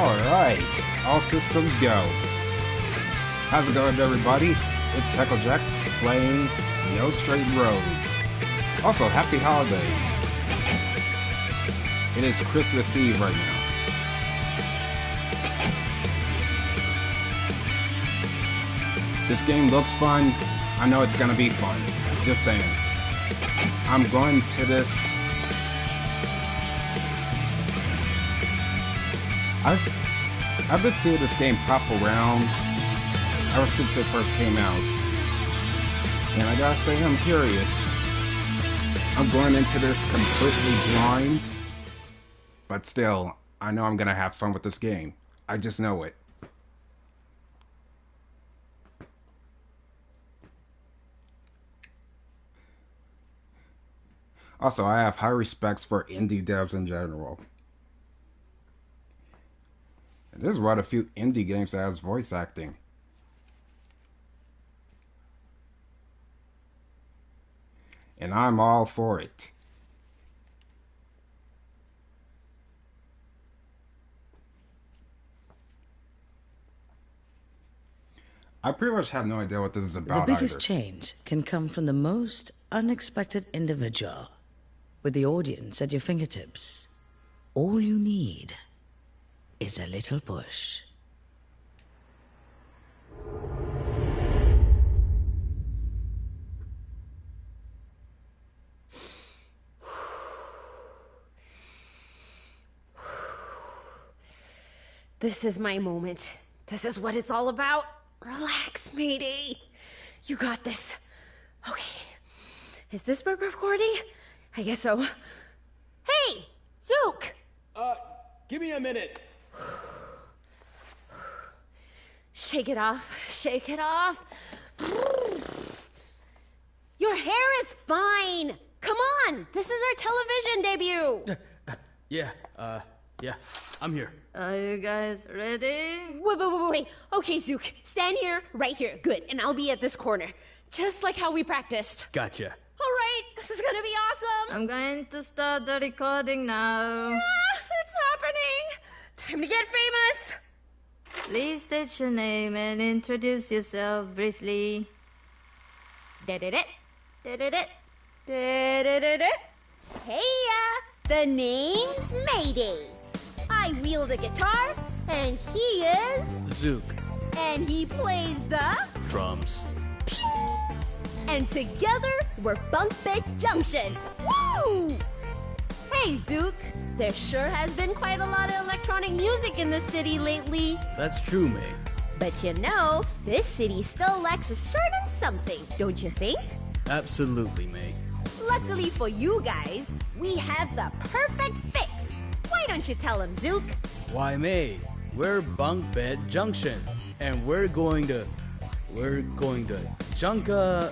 Alright, all systems go. How's it going, everybody? It's Hecklejack playing No Straight Roads. Also, happy holidays. It is Christmas Eve right now. This game looks fun. I know it's gonna be fun. Just saying. I'm going to this... I've been seeing this game pop around ever since it first came out. And I gotta say, I'm curious. I'm going into this completely blind. But still, I know I'm gonna have fun with this game. I just know it. Also, I have high respects for indie devs in general. And there's one of a few indie games that has voice acting. And I'm all for it. I pretty much have no idea what this is about. The biggest either. change can come from the most unexpected individual. With the audience at your fingertips, all you need is a little push. This is my moment. This is what it's all about. Relax, matey. You got this. Okay. Is this recording? I guess so. Hey, Zook! Give me a minute. Shake it off. Shake it off. Your hair is fine. Come on. This is our television debut. Yeah, I'm here. Are you guys ready? Wait. Okay, Zook. Stand here, right here. Good. And I'll be at this corner. Just like how we practiced. Gotcha. All right. This is gonna be awesome. I'm going to start the recording now. It's happening. Time to get famous. Please state your name and introduce yourself briefly. Da-da-da. Da-da-da. Da-da-da-da. Hey-ya. The name's Mayday. I wield a guitar, and he is... Zook. And he plays the... Drums. And together, we're Bunk Bed Junction. Woo! Hey, Zook. There sure has been quite a lot of electronic music in the city lately. That's true, May. But you know, this city still lacks a certain something, don't you think? Absolutely, May. Luckily for you guys, we have the perfect fix. Why don't you tell him, Zook? Why, May? We're Bunk Bed Junction, and we're going to Junka,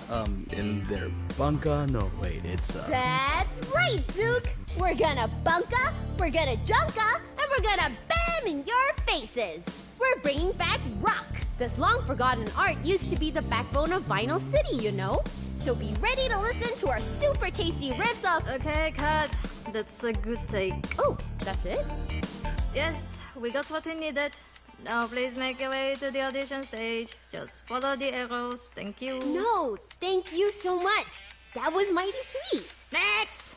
in their bunka. No, wait, it's That's right, Zook. We're gonna bunka, we're gonna junka, and we're gonna bam in your faces. We're bringing back rock. This long-forgotten art used to be the backbone of Vinyl City, you know? So be ready to listen to our super tasty riffs of... Okay, cut. That's a good take. Oh, that's it? Yes, we got what we needed. Now please make your way to the audition stage. Just follow the arrows. Thank you. No, thank you so much. That was mighty sweet. Next!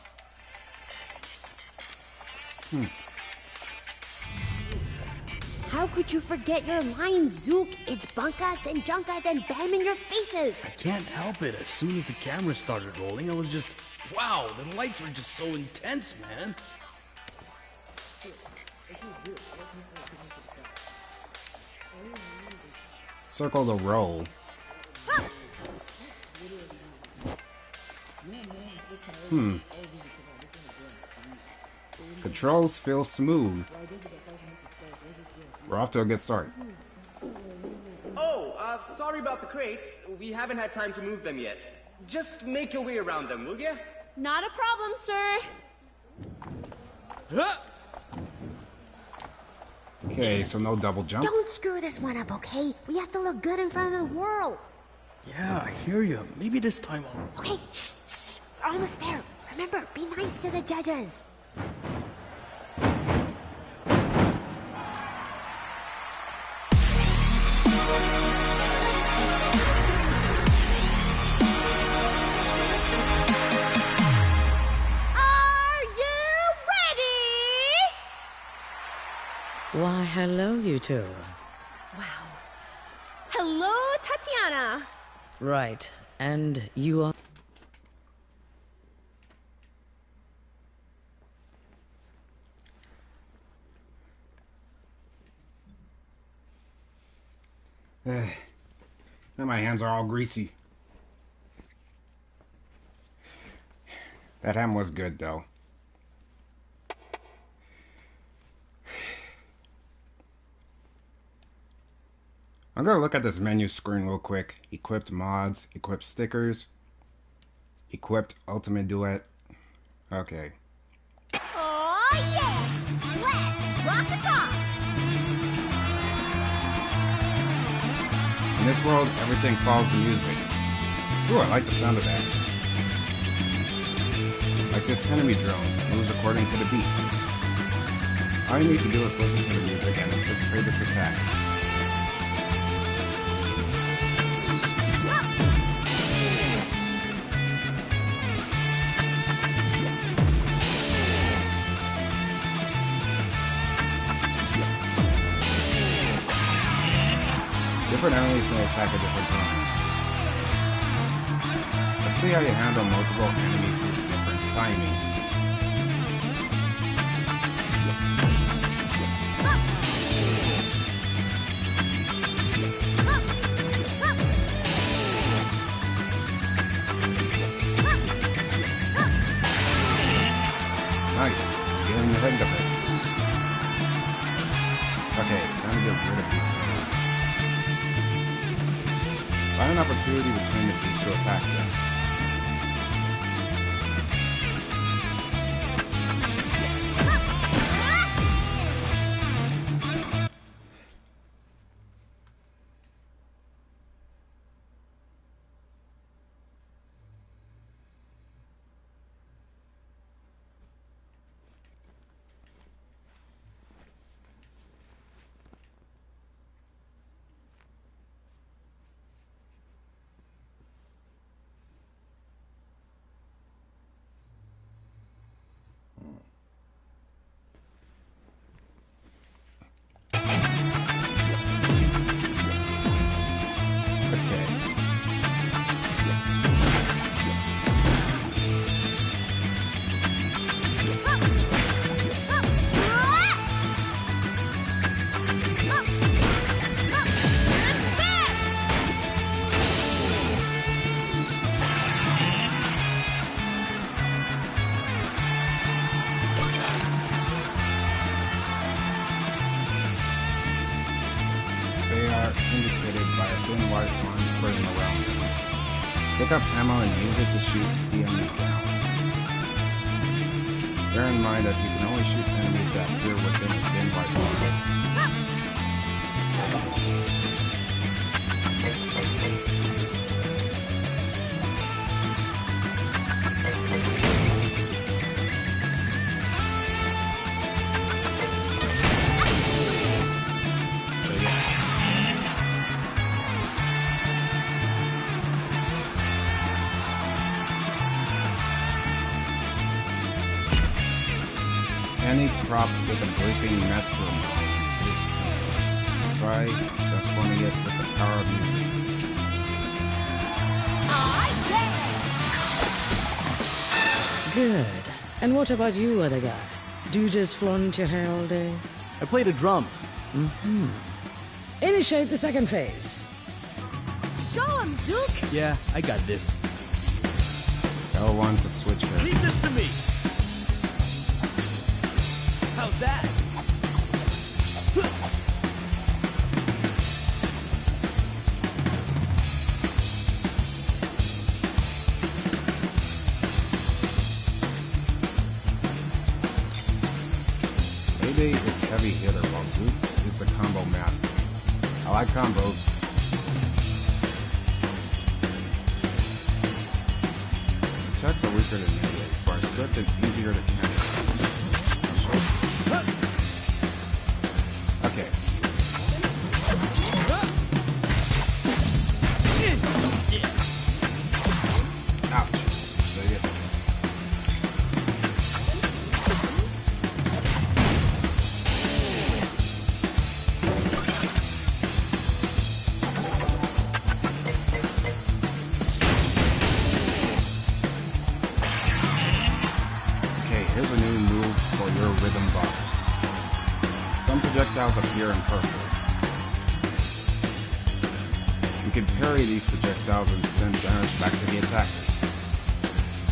How could you forget your line, Zook? It's bunka, then junka, then bam in your faces. I can't help it. As soon as the camera started rolling, I was just... Wow, the lights were just so intense, man. Circle the roll. Controls feel smooth. We're off to a good start. Oh, sorry about the crates. We haven't had time to move them yet. Just make your way around them, will ya? Not a problem, sir. Okay, so no double jump. Don't screw this one up, okay? We have to look good in front of the world. Yeah, I hear you. Maybe this time I'll... Okay, shh. We're almost there. Remember, be nice to the judges. Why, hello, you two. Wow. Hello, Tatiana. Right, and you are... Now my hands are all greasy. That ham was good, though. I'm gonna look at this menu screen real quick. Equipped mods, equipped stickers, equipped ultimate duet. Okay. Oh yeah! Let's rock the talk! In this world, everything follows the music. Ooh, I like the sound of that. Like this enemy drone moves according to the beat. All you need to do is listen to the music and anticipate its attacks. Different enemies may attack at different times. Let's see how you handle multiple enemies with different timing. Nice, feeling the hang of it. Okay, time to get rid of these things. Find an opportunity between the beasts to attack them. Okay. They are indicated by a thin white line spreading around them. Pick up ammo and use it to shoot the enemies down. Bear in mind that you can only shoot enemies that appear within a thin white line. So yeah. Any prop with a bleeping metronome is transformed. Try transforming it with the power of music. Good. And what about you, other guy? Do you just flaunt your hair all day? I play the drums. Initiate the second phase. Show 'em, Zook! Yeah, I got this. L1 to switch her. Leave this to me. How's that? Mayday is heavy hitter while Zook is the combo master. I like combos. His attacks are weaker than Meyday's, but are swift and easier to cancel. Okay. Ouch. There you go. projectiles appear in purple. You can parry these projectiles and send damage back to the attacker.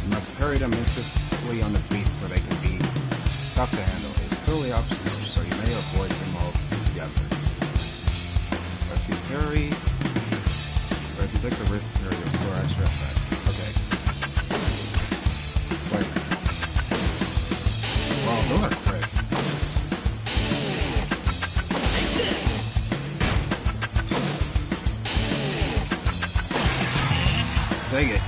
You must parry them instantly on the beast so they can be tough to handle. It's totally optional, so you may avoid them all together. But if you parry, or if you take the risk to parry, you'll score extra effects. Okay. Wait. Wow, those are quick. Dang it.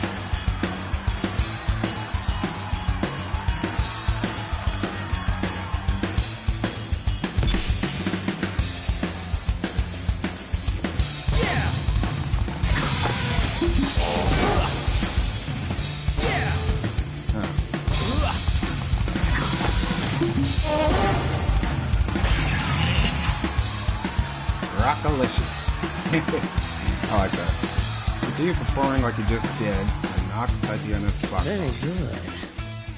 Rockalicious. I like that. Continue performing like you just did and knock Tatiana's socks Very off. good.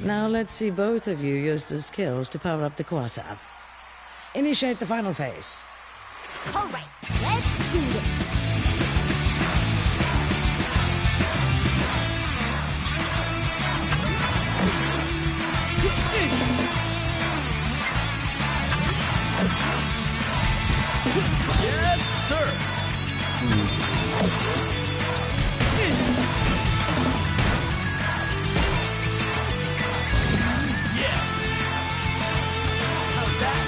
Now let's see both of you use the skills to power up the Quasar. Initiate the final phase. All right, let's do this. Yes, sir! Yes! How's that?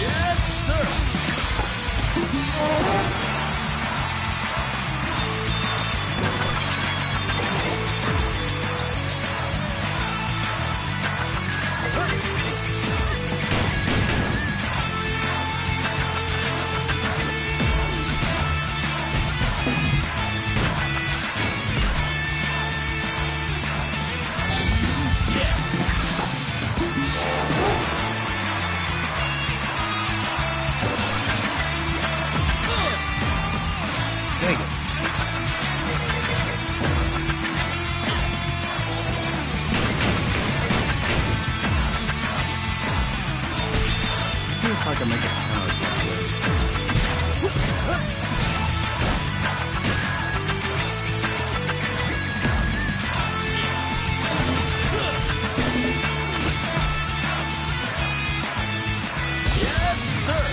Yes, sir! Dang it. See if I can make a counter attack. Yes, sir!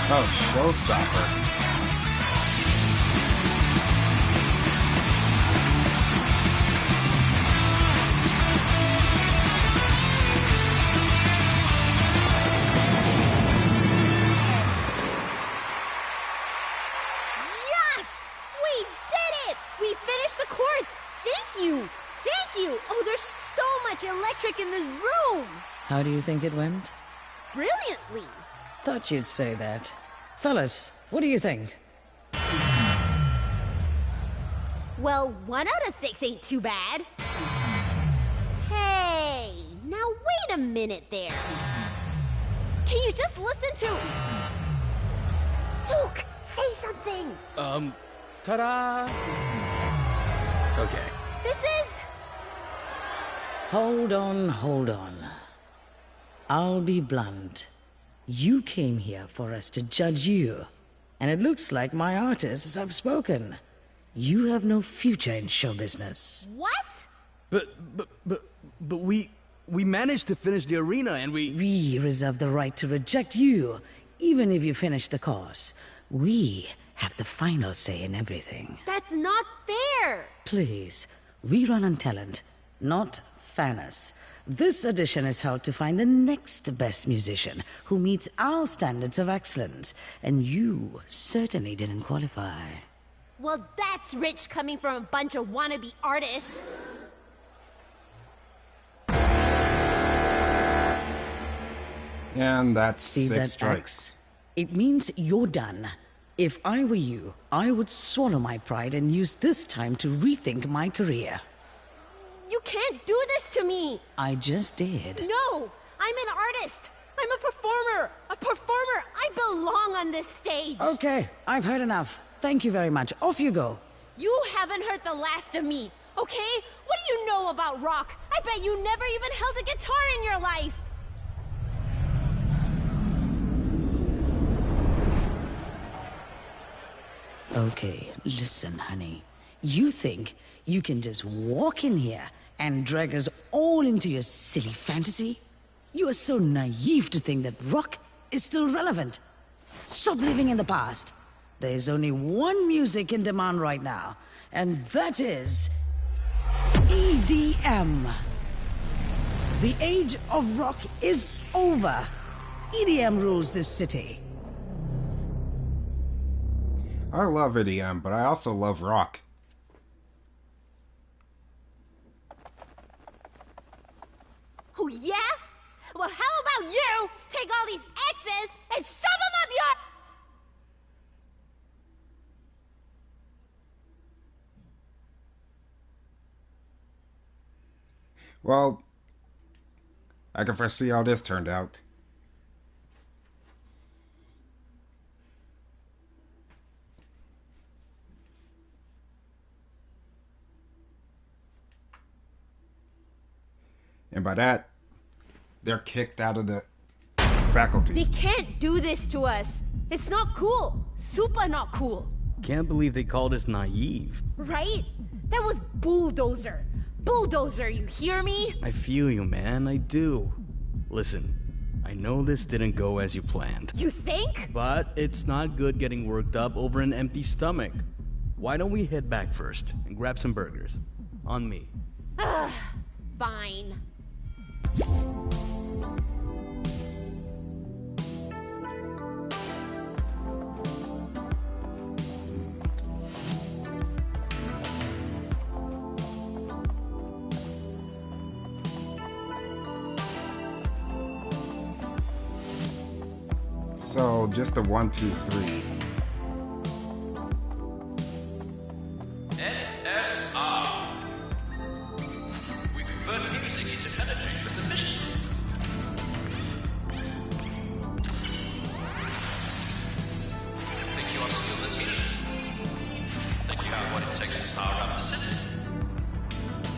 Oh, showstopper. Yes! We did it! We finished the course! Thank you! Thank you! Oh, there's so much electric in this room! How do you think it went? Brilliantly! Thought you'd say that. Fellas, what do you think? Well, 1 out of 6 ain't too bad. Hey, now wait a minute there. Can you just listen to... Zook, say something! Ta-da! Okay. This is... Hold on, hold on. I'll be blunt. You came here for us to judge you. And it looks like my artists have spoken. You have no future in show business. What? But we managed to finish the arena and we... We reserve the right to reject you, even if you finish the course. We have the final say in everything. That's not fair! Please, we run on talent, not fairness. This audition is held to find the next best musician who meets our standards of excellence, and you certainly didn't qualify. Well, that's rich coming from a bunch of wannabe artists. And that's See 6 that strikes. axe? It means you're done. If I were you, I would swallow my pride and use this time to rethink my career. You can't do this to me! I just did. No! I'm an artist! I'm a performer! A performer! I belong on this stage! Okay, I've heard enough. Thank you very much. Off you go. You haven't heard the last of me, okay? What do you know about rock? I bet you never even held a guitar in your life! Okay, listen, honey. You think you can just walk in here and drag us all into your silly fantasy? You are so naive to think that rock is still relevant. Stop living in the past. There's only one music in demand right now, and that is EDM. The age of rock is over. EDM rules this city. I love EDM, but I also love rock. Oh, yeah? Well, how about you take all these X's and shove them up your... Well, I can foresee how this turned out. And by that, they're kicked out of the faculty. They can't do this to us. It's not cool. Super not cool. Can't believe they called us naive. Right? That was bulldozer. Bulldozer, you hear me? I feel you, man, I do. Listen, I know this didn't go as you planned. You think? But it's not good getting worked up over an empty stomach. Why don't we head back first and grab some burgers? On me. Fine. So, just a 1, 2, 3. NSR. We convert music into energy with efficiency. Think you are skilled at music? Think you have what it takes to power up the city?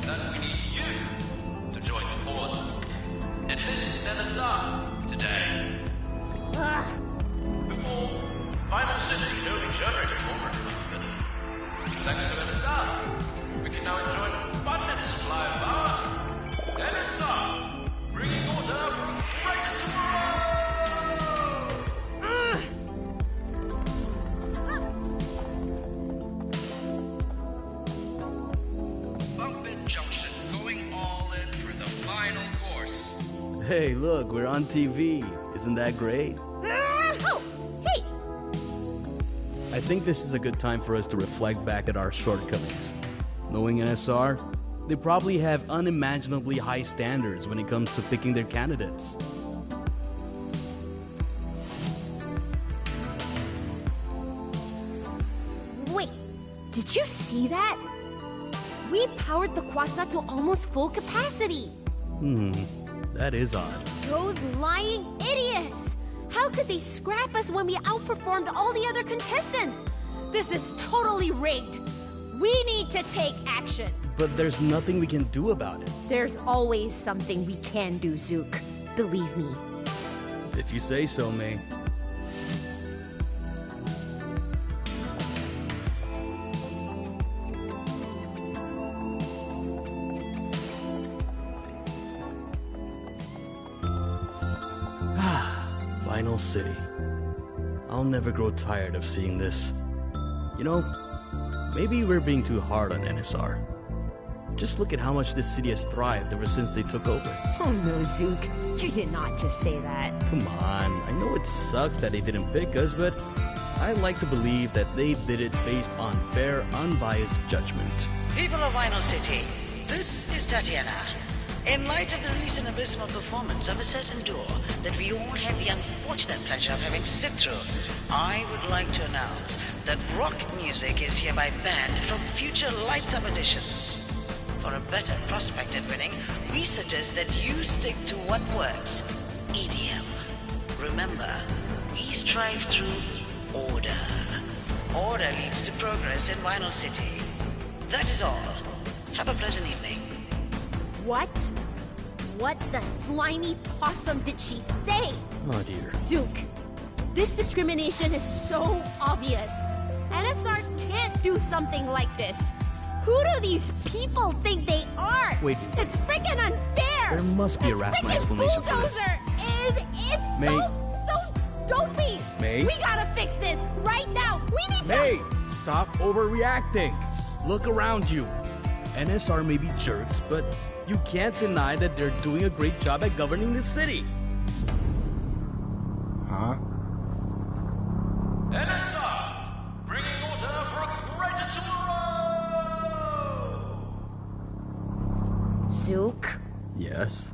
Then we need you to join the force. Enlist NSR today. Before Final City newly generated already completed. Thanks to NSR, we can now enjoy abundant supply of power. NSR, bringing order from greater tomorrow! Bumpin' Junction, going all in for the final course. Hey, look, we're on TV. Isn't that great? Oh, hey! I think this is a good time for us to reflect back at our shortcomings. Knowing NSR, they probably have unimaginably high standards when it comes to picking their candidates. Wait, did you see that? We powered the Quasar to almost full capacity. That is odd. Those lying idiots! How could they scrap us when we outperformed all the other contestants? This is totally rigged. We need to take action. But there's nothing we can do about it. There's always something we can do, Zook. Believe me. If you say so, May. Final City. I'll never grow tired of seeing this. You know, maybe we're being too hard on NSR. Just look at how much this city has thrived ever since they took over. Oh no, Zook. You did not just say that. Come on, I know it sucks that they didn't pick us, but I like to believe that they did it based on fair, unbiased judgment. People of Vinyl City, this is Tatiana. In light of the recent abysmal performance of a certain duo that we all had the unfortunate pleasure of having to sit through, I would like to announce that rock music is hereby banned from future Lights Up editions. For a better prospect at winning, we suggest that you stick to what works, EDM. Remember, we strive through order. Order leads to progress in Vinyl City. That is all. Have a pleasant evening. What? What the slimy possum did she say? Oh dear. Zook, this discrimination is so obvious. NSR can't do something like this. Who do these people think they are? Wait. It's freaking unfair. There must be a That rational frickin' explanation for this. bulldozer it's May. so dopey. May? We gotta fix this right now. We need Hey! Stop overreacting! Look around you. NSR may be jerks, but you can't deny that they're doing a great job at governing this city. Huh? NSR, bringing order for a greater tomorrow! Zook, Yes?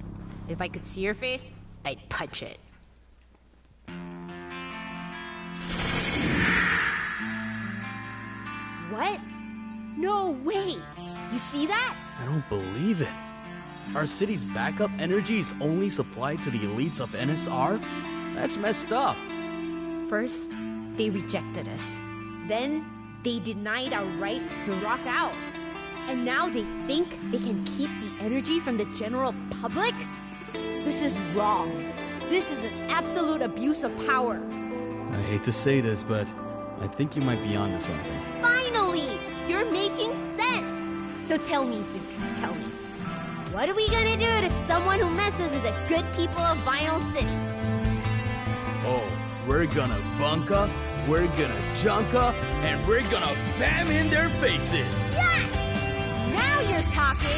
if I could see your face, I'd punch it. What? No way! You see that? I don't believe it. Our city's backup energy is only supplied to the elites of NSR? That's messed up. First, they rejected us. Then, they denied our rights to rock out. And now they think they can keep the energy from the general public? This is wrong. This is an absolute abuse of power. I hate to say this, but I think you might be onto something. Finally! You're making sense! So tell me, Zook, tell me. What are we gonna do to someone who messes with the good people of Vinyl City? Oh, we're gonna bunka, we're gonna junka, and we're gonna bam in their faces! Yes! Now you're talking!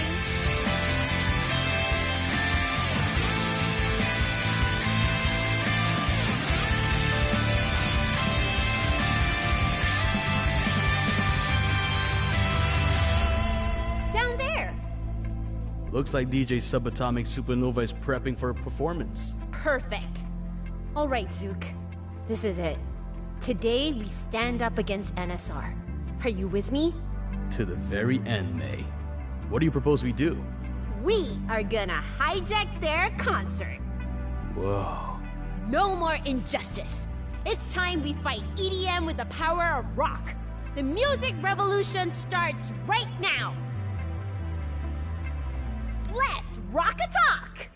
Down there! Looks like DJ Subatomic Supernova is prepping for a performance. Perfect. All right, Zook. This is it. Today, we stand up against NSR. Are you with me? To the very end, May. What do you propose we do? We are gonna hijack their concert. Whoa. No more injustice. It's time we fight EDM with the power of rock. The music revolution starts right now. Let's rock a talk!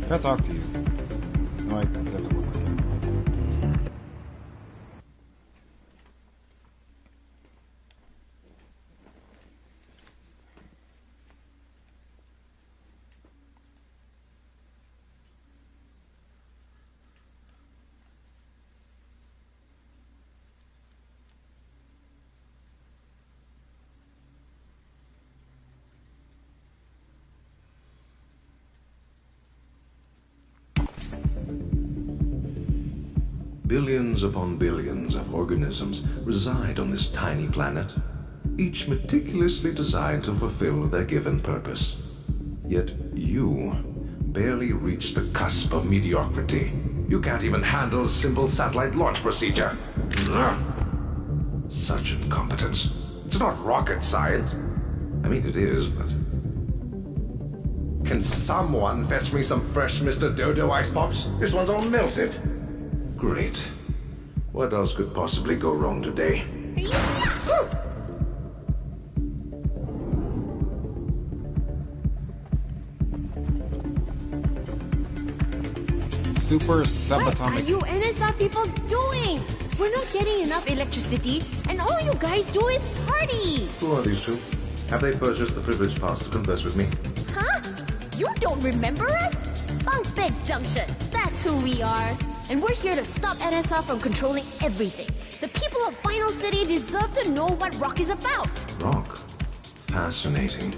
Can I talk to you? No, it doesn't look like it. Billions upon billions of organisms reside on this tiny planet, each meticulously designed to fulfill their given purpose. Yet you barely reach the cusp of mediocrity. You can't even handle a simple satellite launch procedure. Ugh. Such incompetence. It's not rocket science. I mean, it is, but... Can someone fetch me some fresh Mr. Dodo ice pops? This one's all melted. Great. What else could possibly go wrong today? super What are subatomic. you NSR people doing? We're not getting enough electricity, and all you guys do is party! Who are these two? Have they purchased the privilege pass to converse with me? Huh? You don't remember us? Bunk Bed Junction, that's who we are. And we're here to stop NSR from controlling everything. The people of Final City deserve to know what Rock is about. Rock? Fascinating.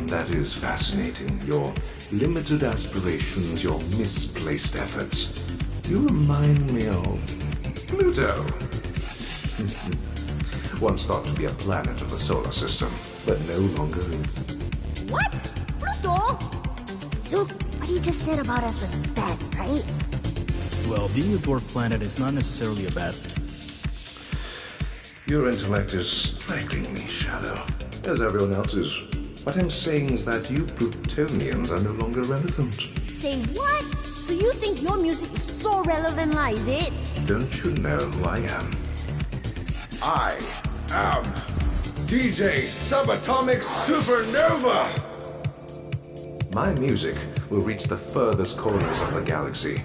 That is fascinating. Your limited aspirations, your misplaced efforts. You remind me of Pluto. Once thought to be a planet of the solar system, but no longer is. What? Pluto? Zook, what he just said about us was bad, right? Well, being a dwarf planet is not necessarily a bad thing. Your intellect is striking me, Shadow, as everyone else's. What I'm saying is that you Plutonians are no longer relevant. Say what? So you think your music is so relevant, is it? Don't you know who I am? I am DJ Subatomic Supernova! My music will reach the furthest corners of the galaxy.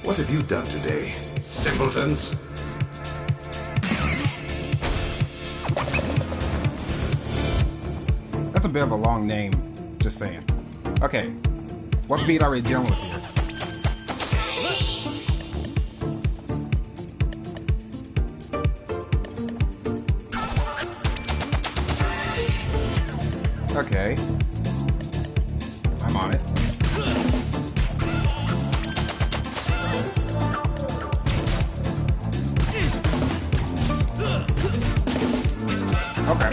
What have you done today, simpletons? That's a bit of a long name, just saying. Okay, what beat are we dealing with here? Okay. I'm on it. Okay.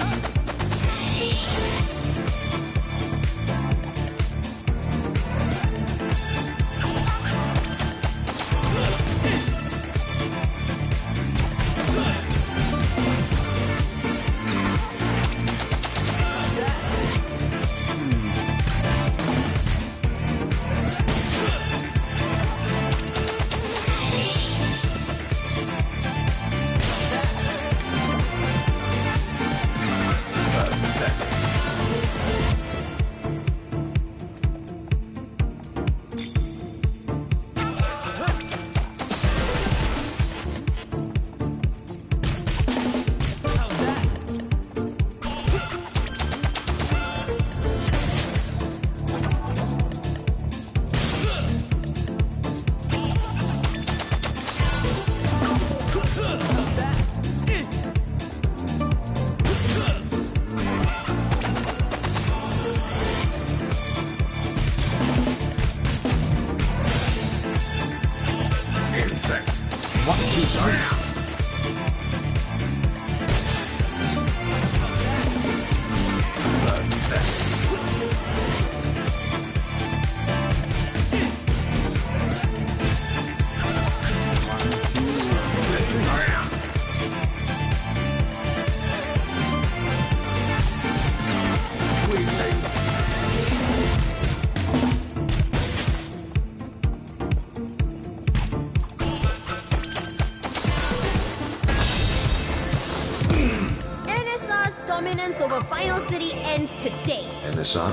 NSR's dominance over Final City ends today. NSR?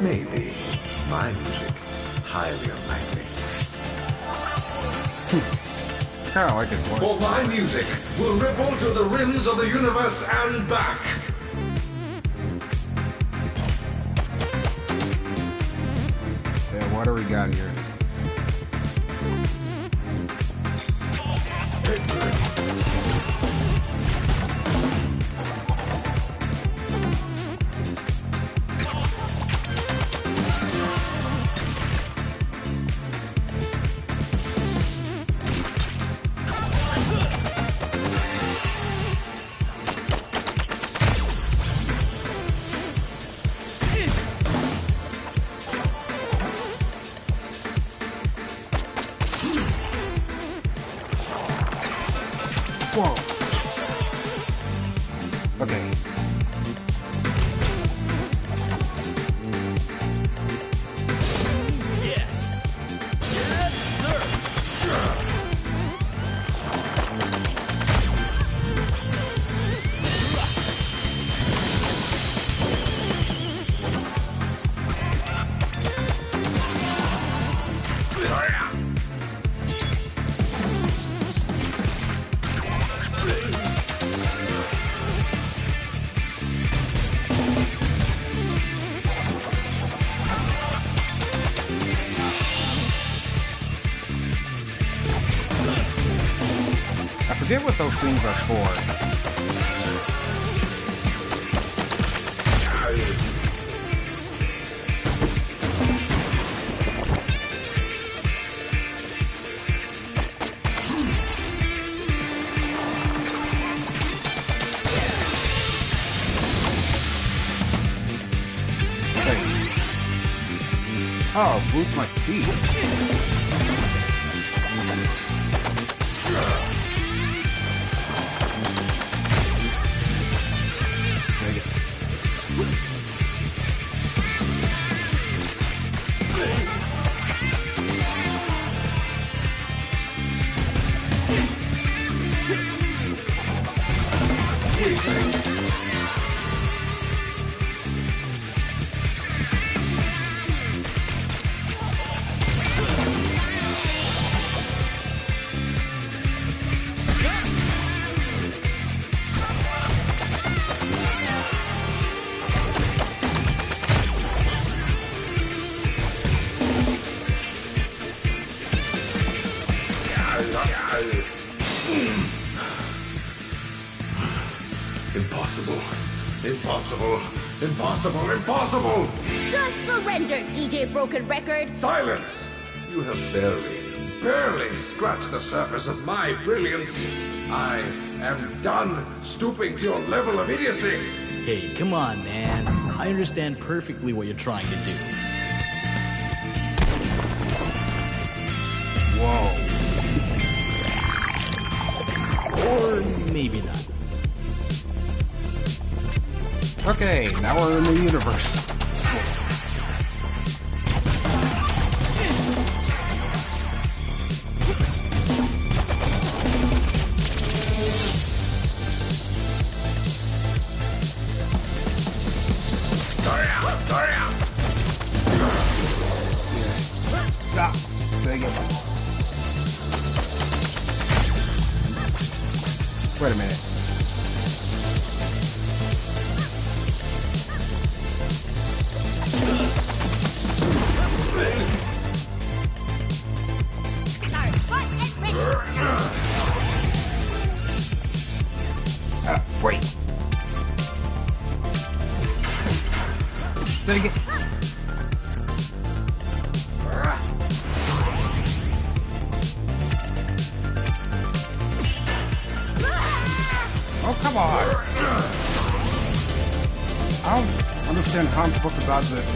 Maybe. My music? Highly unlikely. Kinda like his voice. For my music will ripple to the rims of the universe and back. Yeah, what do we got here? Whoa. Okay. forget what those things are for. Oh, boost my speed. Impossible. Impossible. Impossible. Impossible! Just surrender, DJ Broken Record. Silence! You have barely scratched the surface of my brilliance. I am done stooping to your level of idiocy. Hey, come on, man. I understand perfectly what you're trying to do. Whoa. Or maybe not. Okay, now we're in the universe. Wait a minute. Wait. Did I get... Oh, come on! I don't understand how I'm supposed to dodge this.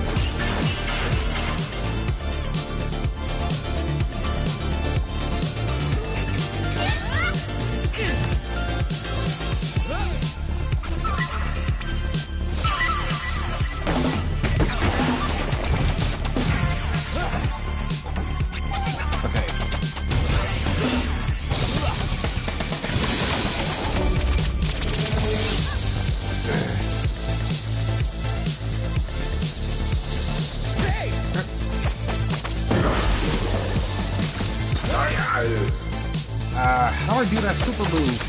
How do I do that super move?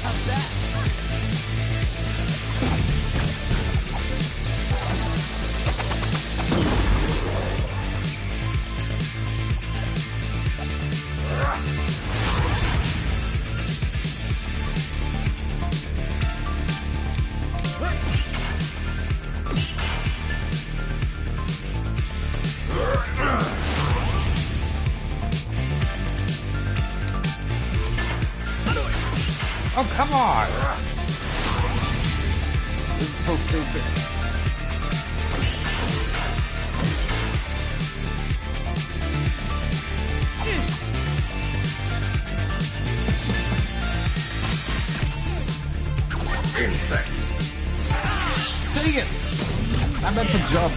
How's that? Oh, come on! This is so stupid. Insect. Dang it! I meant to jump.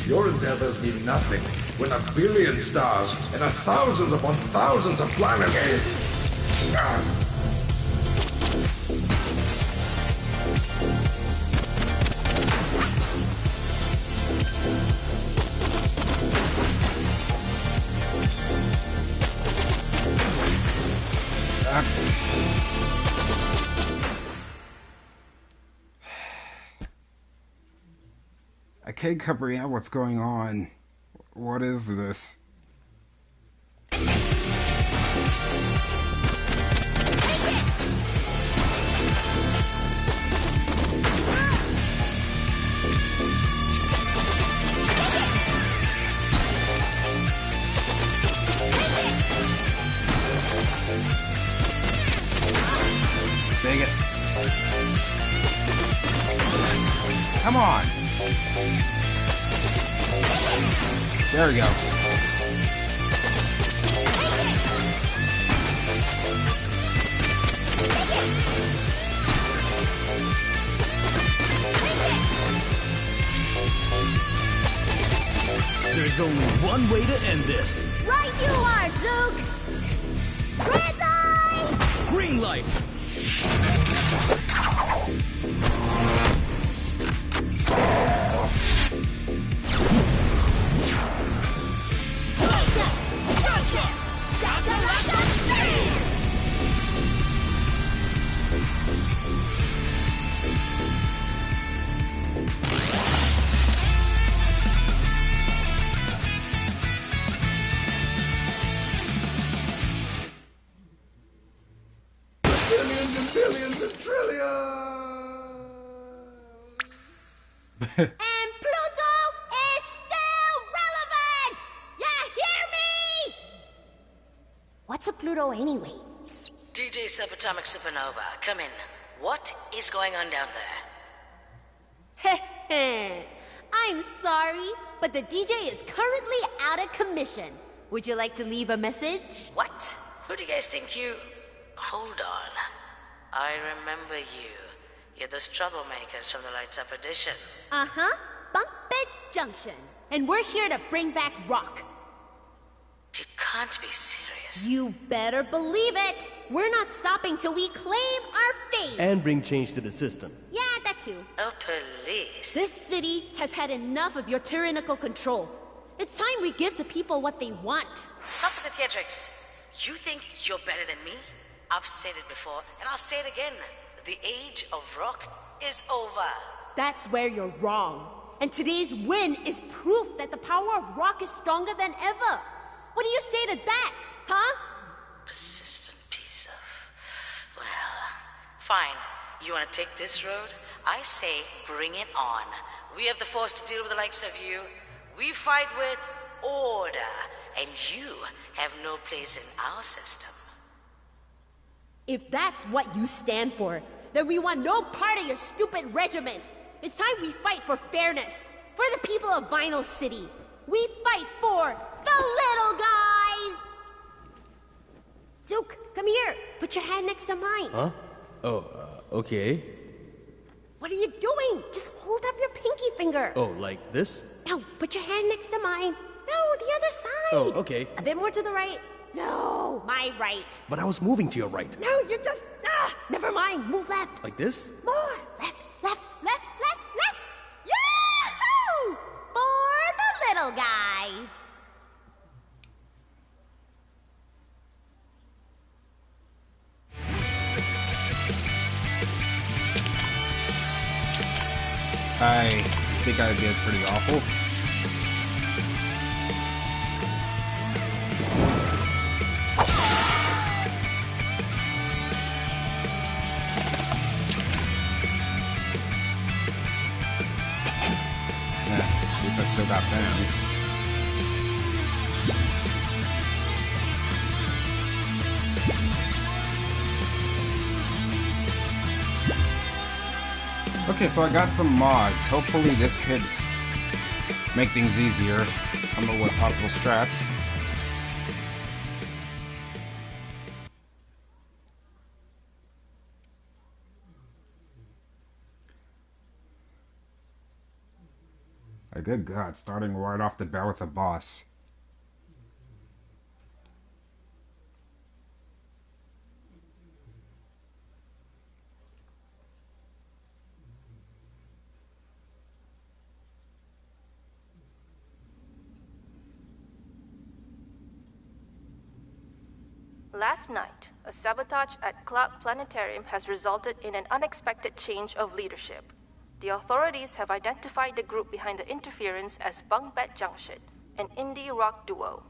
Your endeavors mean nothing when a billion stars and a thousands upon thousands of planets. Ah. I can't comprehend what's going on. What is this? Dang it. Come on. There we go. There's only one way to end this. Right you are, Zook! Red light! Green light! Billions and billions and trillions! And Pluto is still relevant! Yeah, hear me? What's a Pluto anyway? DJ Subatomic Supernova, come in. What is going on down there? I'm sorry, but the DJ is currently out of commission. Would you like to leave a message? What? Who do you guys think you... Hold on. I remember you. You're those troublemakers from the Lights Up edition. Uh-huh. Bumpet Junction. And we're here to bring back rock. You can't be serious. You better believe it. We're not stopping till we claim our fate. And bring change to the system. Yeah, that too. Oh, police. This city has had enough of your tyrannical control. It's time we give the people what they want. Stop with the theatrics. You think you're better than me? I've said it before, and I'll say it again. The age of rock is over. That's where you're wrong. And today's win is proof that the power of rock is stronger than ever. What do you say to that, huh? Persistent piece of... Well, fine. You want to take this road? I say bring it on. We have the force to deal with the likes of you. We fight with order, and you have no place in our system. If that's what you stand for, then we want no part of your stupid regiment. It's time we fight for fairness, for the people of Vinyl City. We fight for the little guys! Zook, come here. Put your hand next to mine. Huh? Oh, okay. What are you doing? Just hold up your pinky finger. Oh, like this? Now, put your hand next to mine. No, the other side. Oh, okay. A bit more to the right. No, my right. But I was moving to your right. No, you just... never mind. Move left. Like this? More. Left, left, left, left, left. Yahoo! For the little guys. I think I did pretty awful. At least I still got fans. Okay, so I got some mods. Hopefully this could make things easier. I don't know what possible strats. I A good God, starting right off the bat with a boss. Last night, a sabotage at Cloud Planetarium has resulted in an unexpected change of leadership. The authorities have identified the group behind the interference as Bunk Bed Junction, an indie rock duo.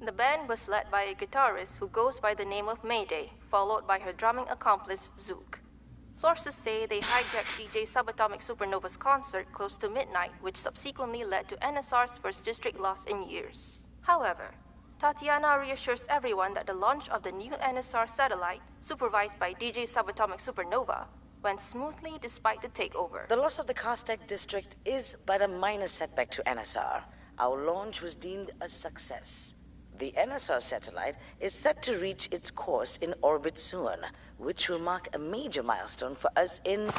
The band was led by a guitarist who goes by the name of Mayday, followed by her drumming accomplice, Zook. Sources say they hijacked DJ Subatomic Supernova's concert close to midnight, which subsequently led to NSR's first district loss in years. However, Tatiana reassures everyone that the launch of the new NSR satellite, supervised by DJ Subatomic Supernova, went smoothly despite the takeover. The loss of the Castec district is but a minor setback to NSR. Our launch was deemed a success. The NSR satellite is set to reach its course in orbit soon, which will mark a major milestone for us in...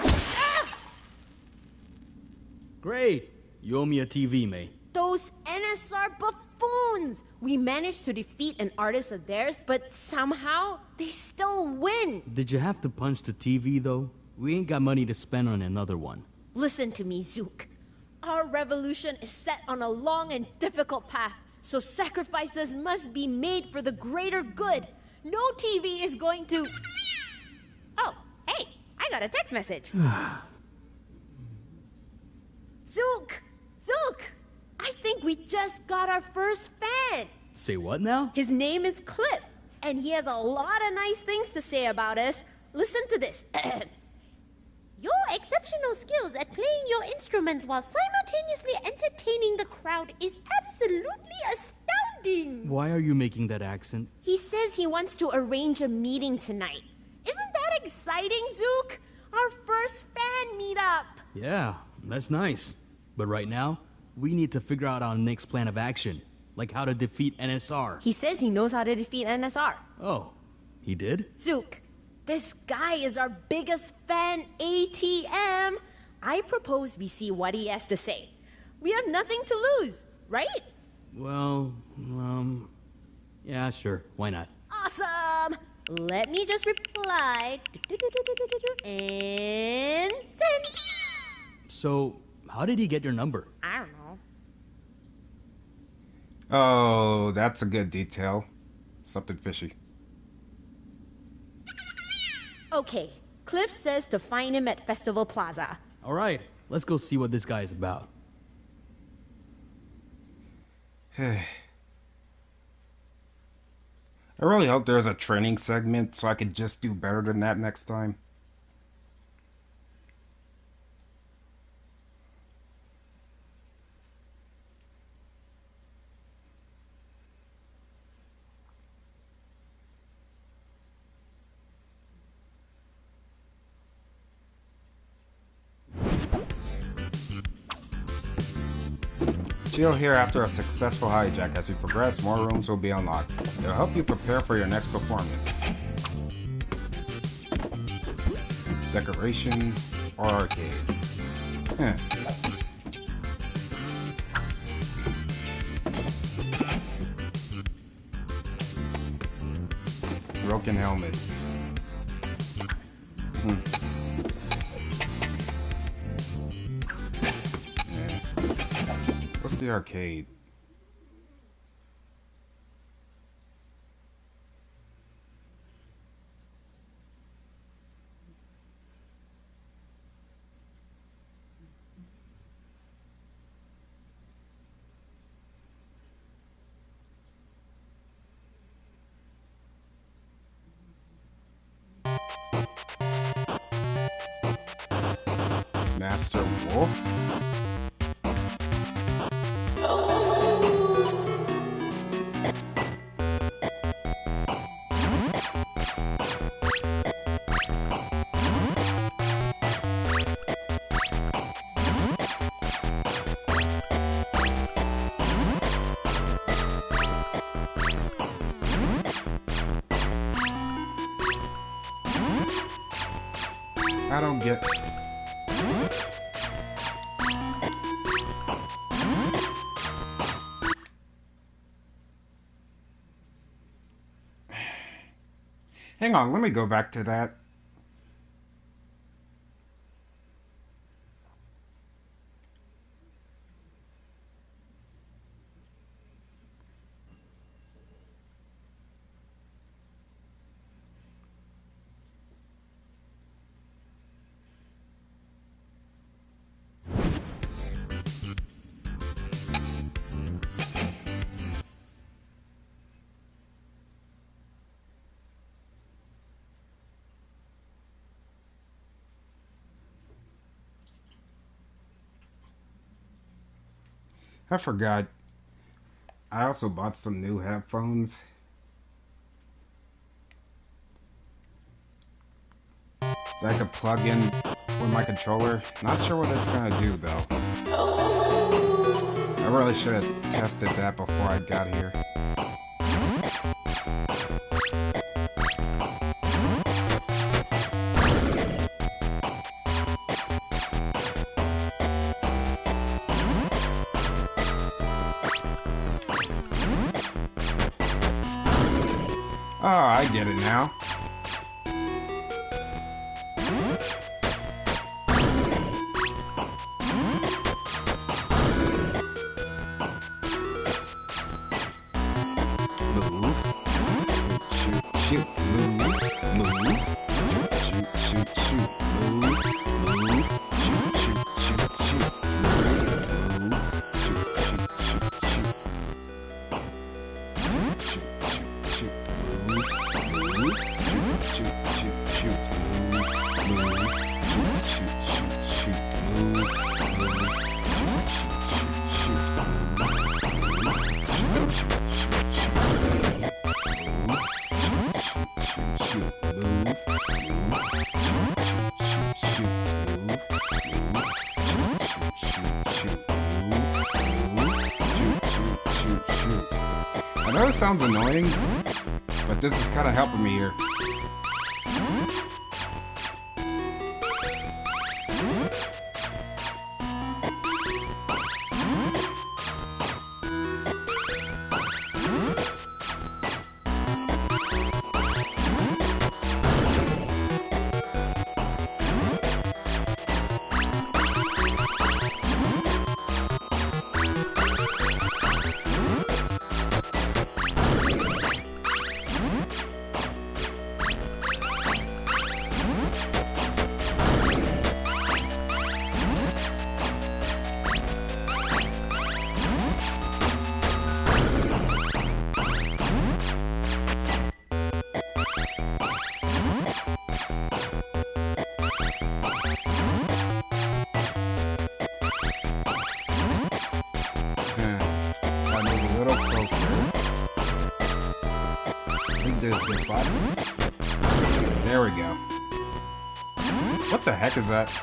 Great! You owe me a TV, May. Those NSR buffoons! We managed to defeat an artist of theirs, but somehow they still win. Did you have to punch the TV, though? We ain't got money to spend on another one. Listen to me, Zook. Our revolution is set on a long and difficult path, so sacrifices must be made for the greater good. No TV is going to... Oh, hey, I got a text message. Zook! Zook! I think we just got our first fan. Say what now? His name is Cliff, and he has a lot of nice things to say about us. Listen to this. Your exceptional skills at playing your instruments while simultaneously entertaining the crowd is absolutely astounding. Why are you making that accent? He says he wants to arrange a meeting tonight. Isn't that exciting, Zook? Our first fan meetup. Yeah, that's nice. But right now, we need to figure out our next plan of action. Like how to defeat NSR. He says he knows how to defeat NSR. Oh, he did? Zook, this guy is our biggest fan ATM. I propose we see what he has to say. We have nothing to lose, right? Well, yeah, sure. Why not? Awesome! Let me just reply. And send. So, how did he get your number? I don't know. Oh, that's a good detail. Something fishy. Okay, Cliff says to find him at Festival Plaza. All right, let's go see what this guy is about. I really hope there's a training segment so I could just do better than that next time. Chill here after a successful hijack. As you progress, more rooms will be unlocked. It'll help you prepare for your next performance. Decorations or arcade. Broken helmet. What's the arcade? Master Wolf? I don't get... Hang on, let me go back to that. I forgot. I also bought some new headphones. That I could plug in with my controller. Not sure what it's gonna do though. I really should have tested that before I got here. Oh, I get it now. Move. Shoot, shoot, move, move. Shoot, shoot, shoot, move, move. Shoot, shoot, shoot, shoot, move, shoot, shoot, shoot, shoot. Shoot, shoot, shoot, move, move. Shoot, shoot, shoot, shoot, move, move. Shoot, shoot, shoot, shoot, move, move. Shoot, shoot, shoot, shoot, move, move. Shoot, shoot, shoot, shoot, I know it sounds annoying, but this is kind of helping me here. There we go. What the heck is that?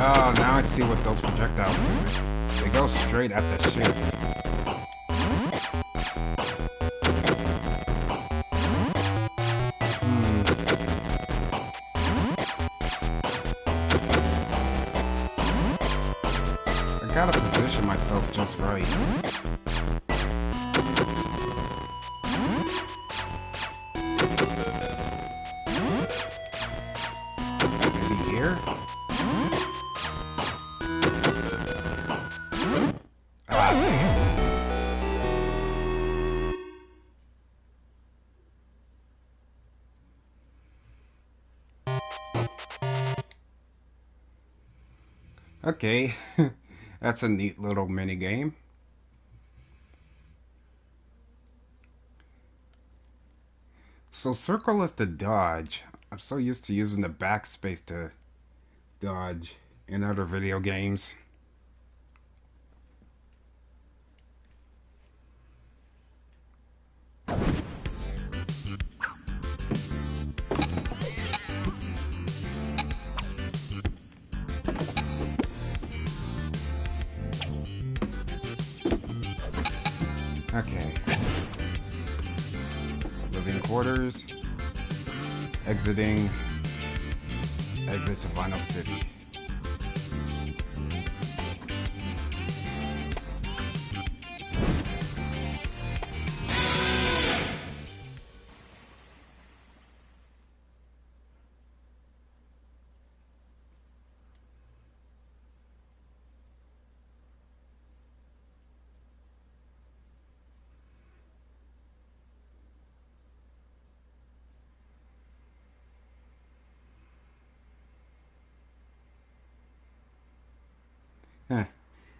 Oh, now I see what those projectiles do. They go straight at the ship. I gotta position myself just right. Maybe here? Okay, that's a neat little mini game. So circle is to dodge. I'm so used to using the backspace to dodge in other video games. Living quarters. Exiting. Exit to Vinyl City.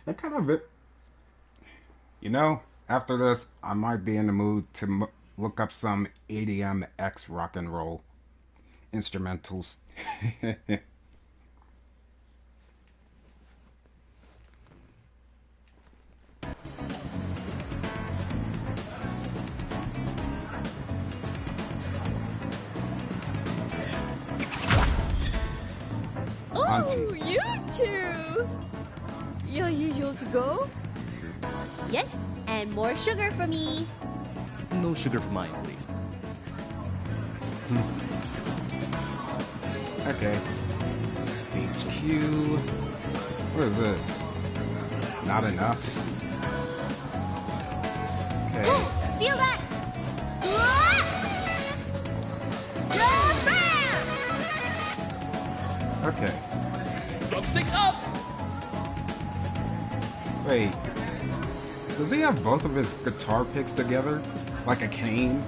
I kind of, you know, after this, I might be in the mood to look up some EDM X rock and roll instrumentals. Oh, you two! Your usual to go? Yes, and more sugar for me. No sugar for mine, please. Okay. HQ. What is this? Not enough. Okay. Feel that? Okay. Drumsticks up! Wait. Does he have both of his guitar picks together? Like a cane?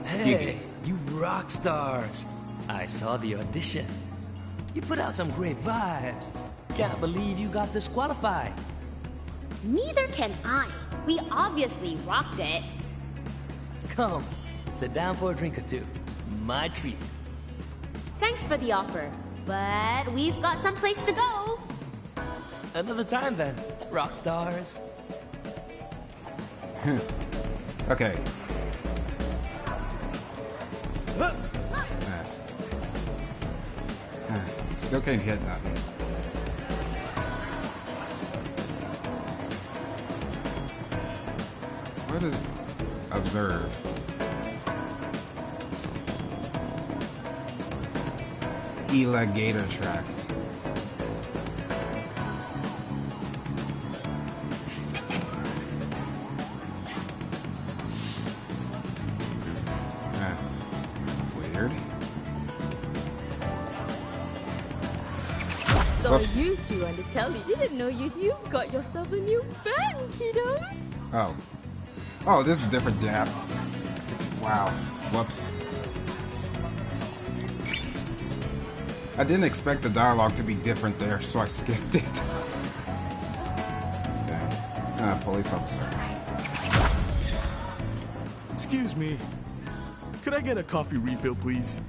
Hey, you rock stars! I saw the audition. You put out some great vibes. Can't believe you got disqualified. Neither can I. We obviously rocked it. Come, sit down for a drink or two. My treat. Thanks for the offer, but we've got someplace to go. Another time then, rock stars. Okay. Best. Still can't hit nothing. What is observe? Gator tracks. Weird. So Whoops. you two on the telly didn't know you've got yourself a new fan, kiddos. Oh. Oh, this is a different dap. Wow. Whoops. I didn't expect the dialogue to be different there, so I skipped it. Okay. Police officer. Excuse me. Could I get a coffee refill, please?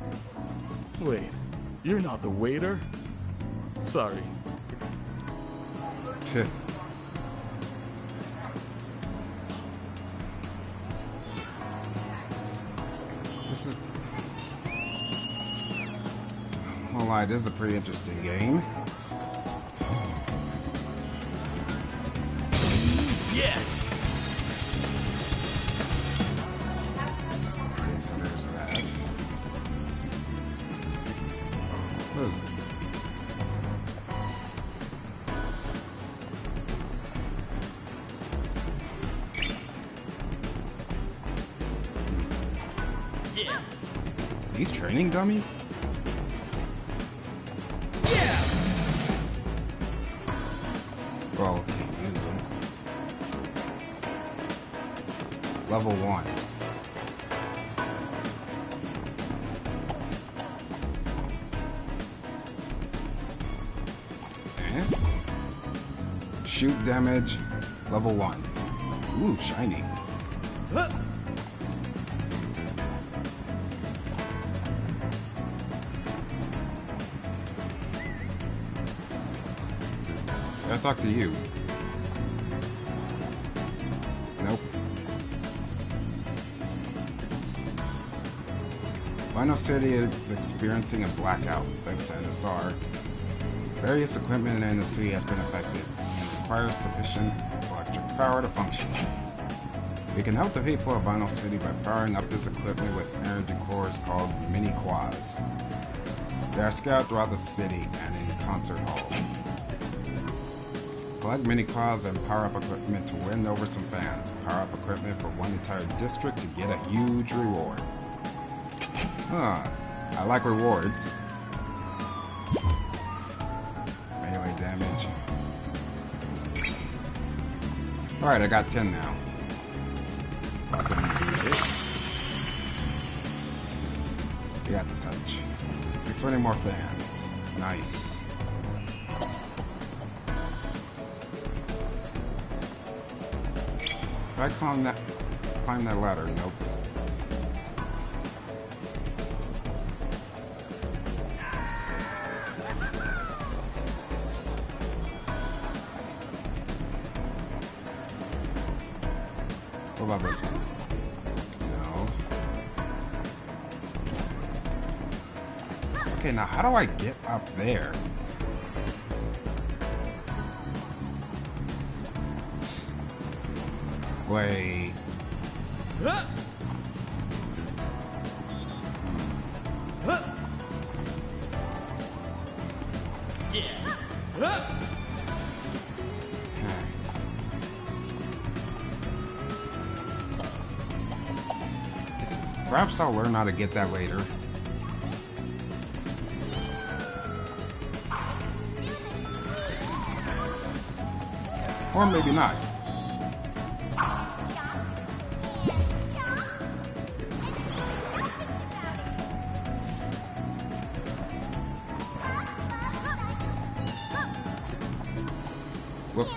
Wait, you're not the waiter? Sorry. This is... Won't lie, this is a pretty interesting game. Yes! Okay, so there's that. What is it? Yeah! These training dummies? Well, can't use them. Level 1. Okay. Shoot damage, level 1. Ooh, shiny. Can I talk to you? Nope. Vinyl City is experiencing a blackout thanks to NSR. Various equipment in the city has been affected and requires sufficient electric power to function. We can help the people of Vinyl City by powering up this equipment with energy cores called mini quads. They are scattered throughout the city and in concert halls. Collect mini quads and power up equipment to win over some fans. Power up equipment for one entire district to get a huge reward. Huh, I like rewards. Melee damage. Alright, I got 10 now. So I can do this. We got the touch. 20 more fans. Nice. Can I climb that ladder? Nope. What about this one? No. Okay, now how do I get up there? Wait. Perhaps I'll learn how to get that later. Or maybe not. Whoop.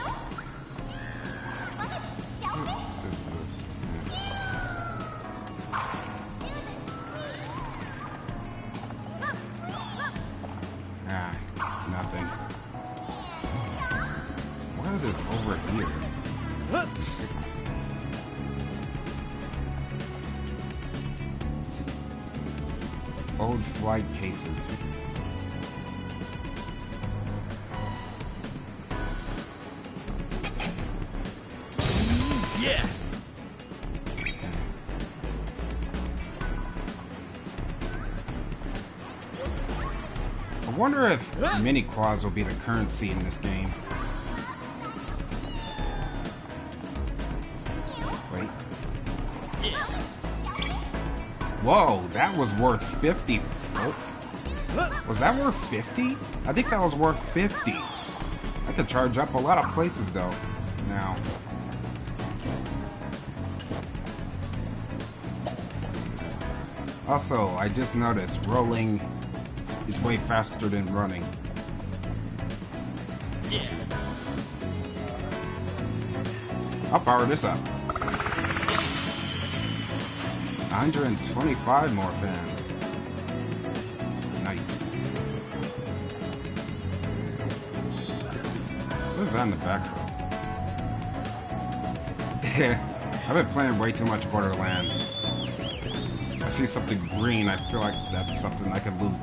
Nothing. What is over here? Old flight cases. Yes! I wonder if mini quads will be the currency in this game. Wait. Whoa, that was worth 50. Oh. Was that worth 50? I think that was worth 50. I could charge up a lot of places though. Now. Also, I just noticed rolling is way faster than running. Yeah. I'll power this up. 125 more fans. Nice. What is that in the background? I've been playing way too much Borderlands. I see something green, I feel like that's something I can loot.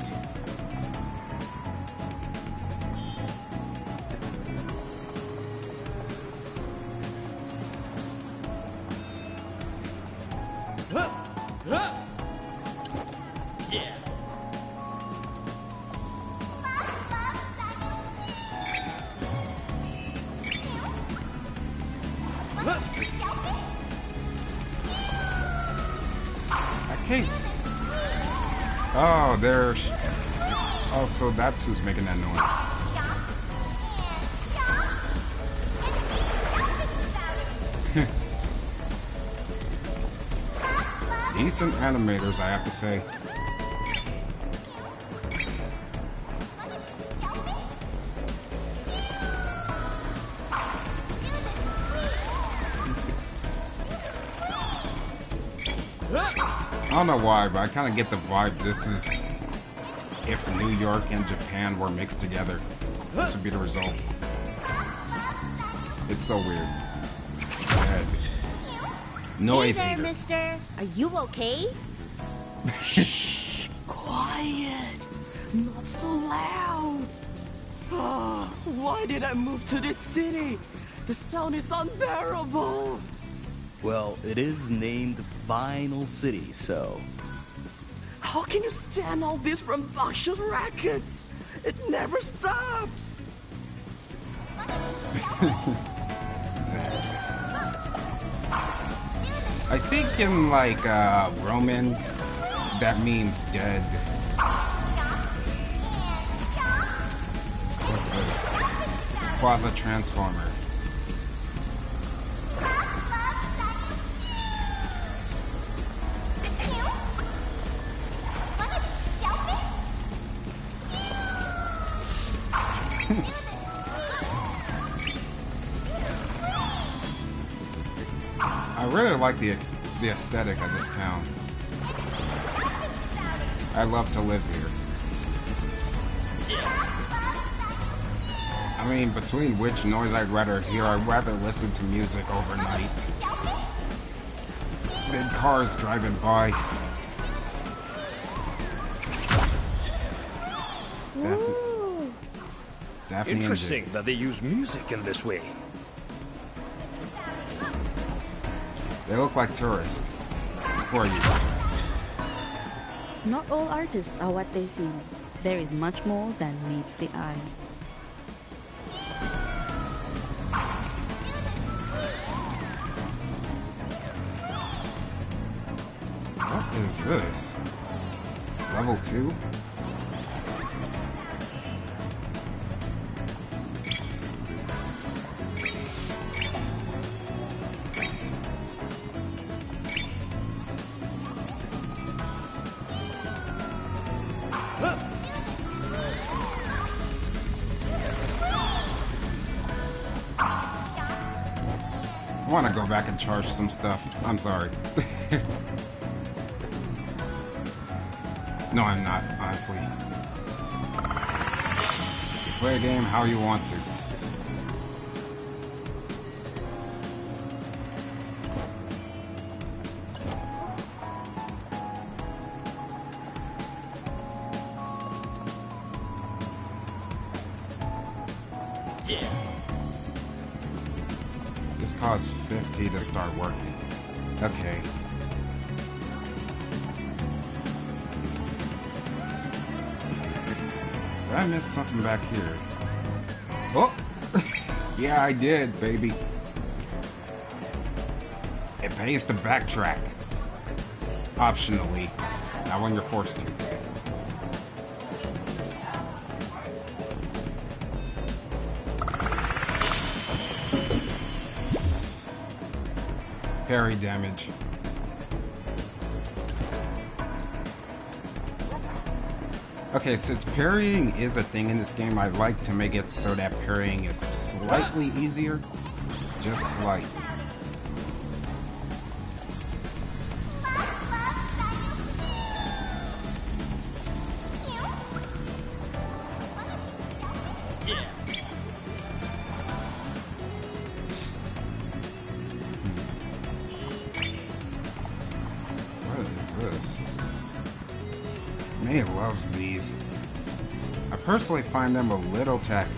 Yeah. Okay. Oh, there's... Oh, so that's who's making that noise. Decent animators, I have to say. I don't know why, but I kind of get the vibe this is if New York and Japan were mixed together. This would be the result. It's so weird. Bad. Noise Hey there, hater. mister. Are you okay? Quiet! Not so loud! Why did I move to this city? The sound is unbearable! Well, it is named Vinyl City, so... How can you stand all this rambunctious rackets? It never stops! I think in like Roman, that means dead. What's this? Quasi Transformer. I really like the aesthetic of this town. I love to live here. I mean, between which noise I'd rather hear, I'd rather listen to music overnight than cars driving by. Daphne Interesting that they use music in this way. They look like tourists. Who are you? Not all artists are what they seem. There is much more than meets the eye. What is this? Level 2? I want to go back and charge some stuff. I'm sorry. No, I'm not, honestly. You play a game how you want to. This costs 50 to start working. Okay. Did I miss something back here? Oh! Yeah, I did, baby. It pays to backtrack. Optionally. Not when you're forced to. Parry damage. Okay, since parrying is a thing in this game, I'd like to make it so that parrying is slightly easier. Just slightly. May loves these. I personally find them a little tacky.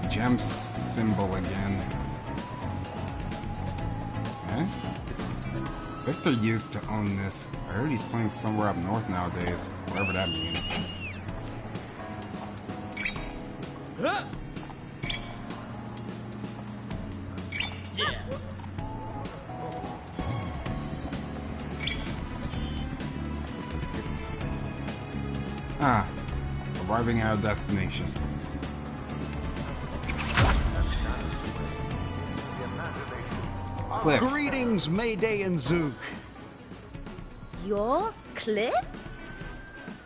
Gem symbol again. Eh? Victor used to own this. I heard he's playing somewhere up north nowadays, whatever that means. Ah, arriving at our destination. Cliff. Greetings, Mayday and Zook. You're Cliff?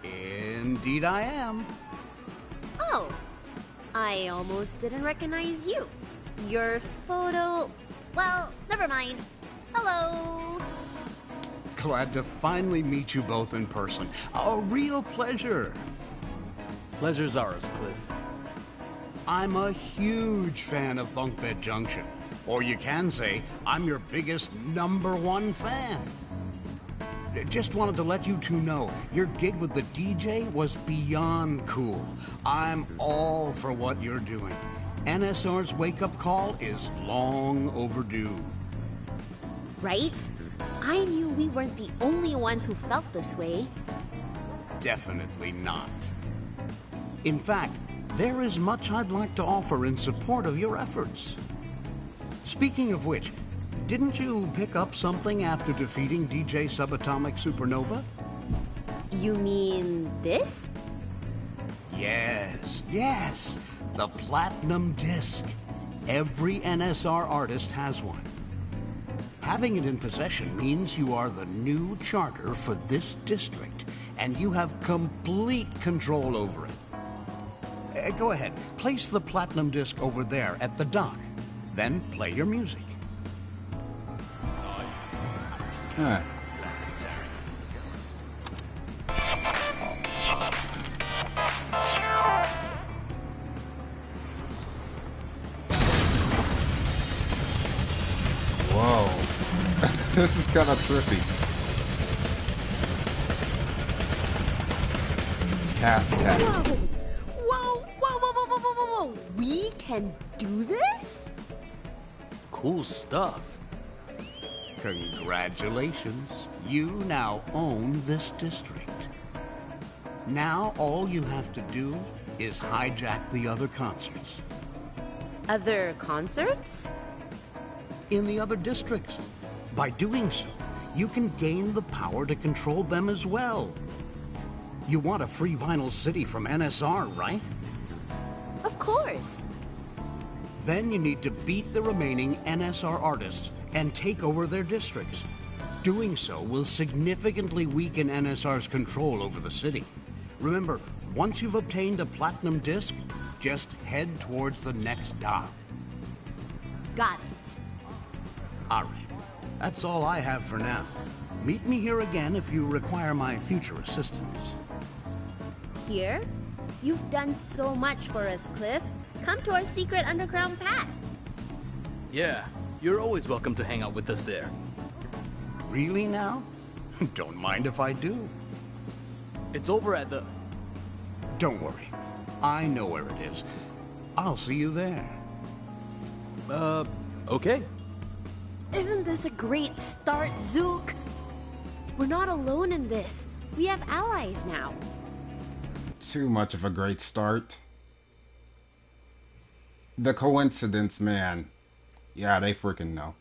Indeed I am. Oh, I almost didn't recognize you. Your photo... Well, never mind. Hello. Glad to finally meet you both in person. A real pleasure. Pleasure's ours, Cliff. I'm a huge fan of Bunkbed Junction. Or you can say, I'm your biggest #1 fan. Just wanted to let you two know, your gig with the DJ was beyond cool. I'm all for what you're doing. NSR's wake-up call is long overdue. Right? I knew we weren't the only ones who felt this way. Definitely not. In fact, there is much I'd like to offer in support of your efforts. Speaking of which, didn't you pick up something after defeating DJ Subatomic Supernova? You mean this? Yes. The Platinum Disc. Every NSR artist has one. Having it in possession means you are the new charter for this district, and you have complete control over it. Go ahead, place the Platinum Disc over there at the dock. Then play your music. Huh. Whoa. This is kind of trippy. Cast tech. Whoa. We can do this? Cool stuff. Congratulations. You now own this district. Now all you have to do is hijack the other concerts. Other concerts? In the other districts. By doing so, you can gain the power to control them as well. You want a free Vinyl City from NSR, right? Of course. Then you need to beat the remaining NSR artists and take over their districts. Doing so will significantly weaken NSR's control over the city. Remember, once you've obtained a Platinum Disc, just head towards the next dock. Got it. All right. That's all I have for now. Meet me here again if you require my future assistance. Here? You've done so much for us, Cliff. Come to our secret underground path. Yeah, you're always welcome to hang out with us there. Really now? Don't mind if I do. It's over at the... Don't worry. I know where it is. I'll see you there. Okay. Isn't this a great start, Zook? We're not alone in this. We have allies now. Too much of a great start. The coincidence, man. Yeah, they freaking know.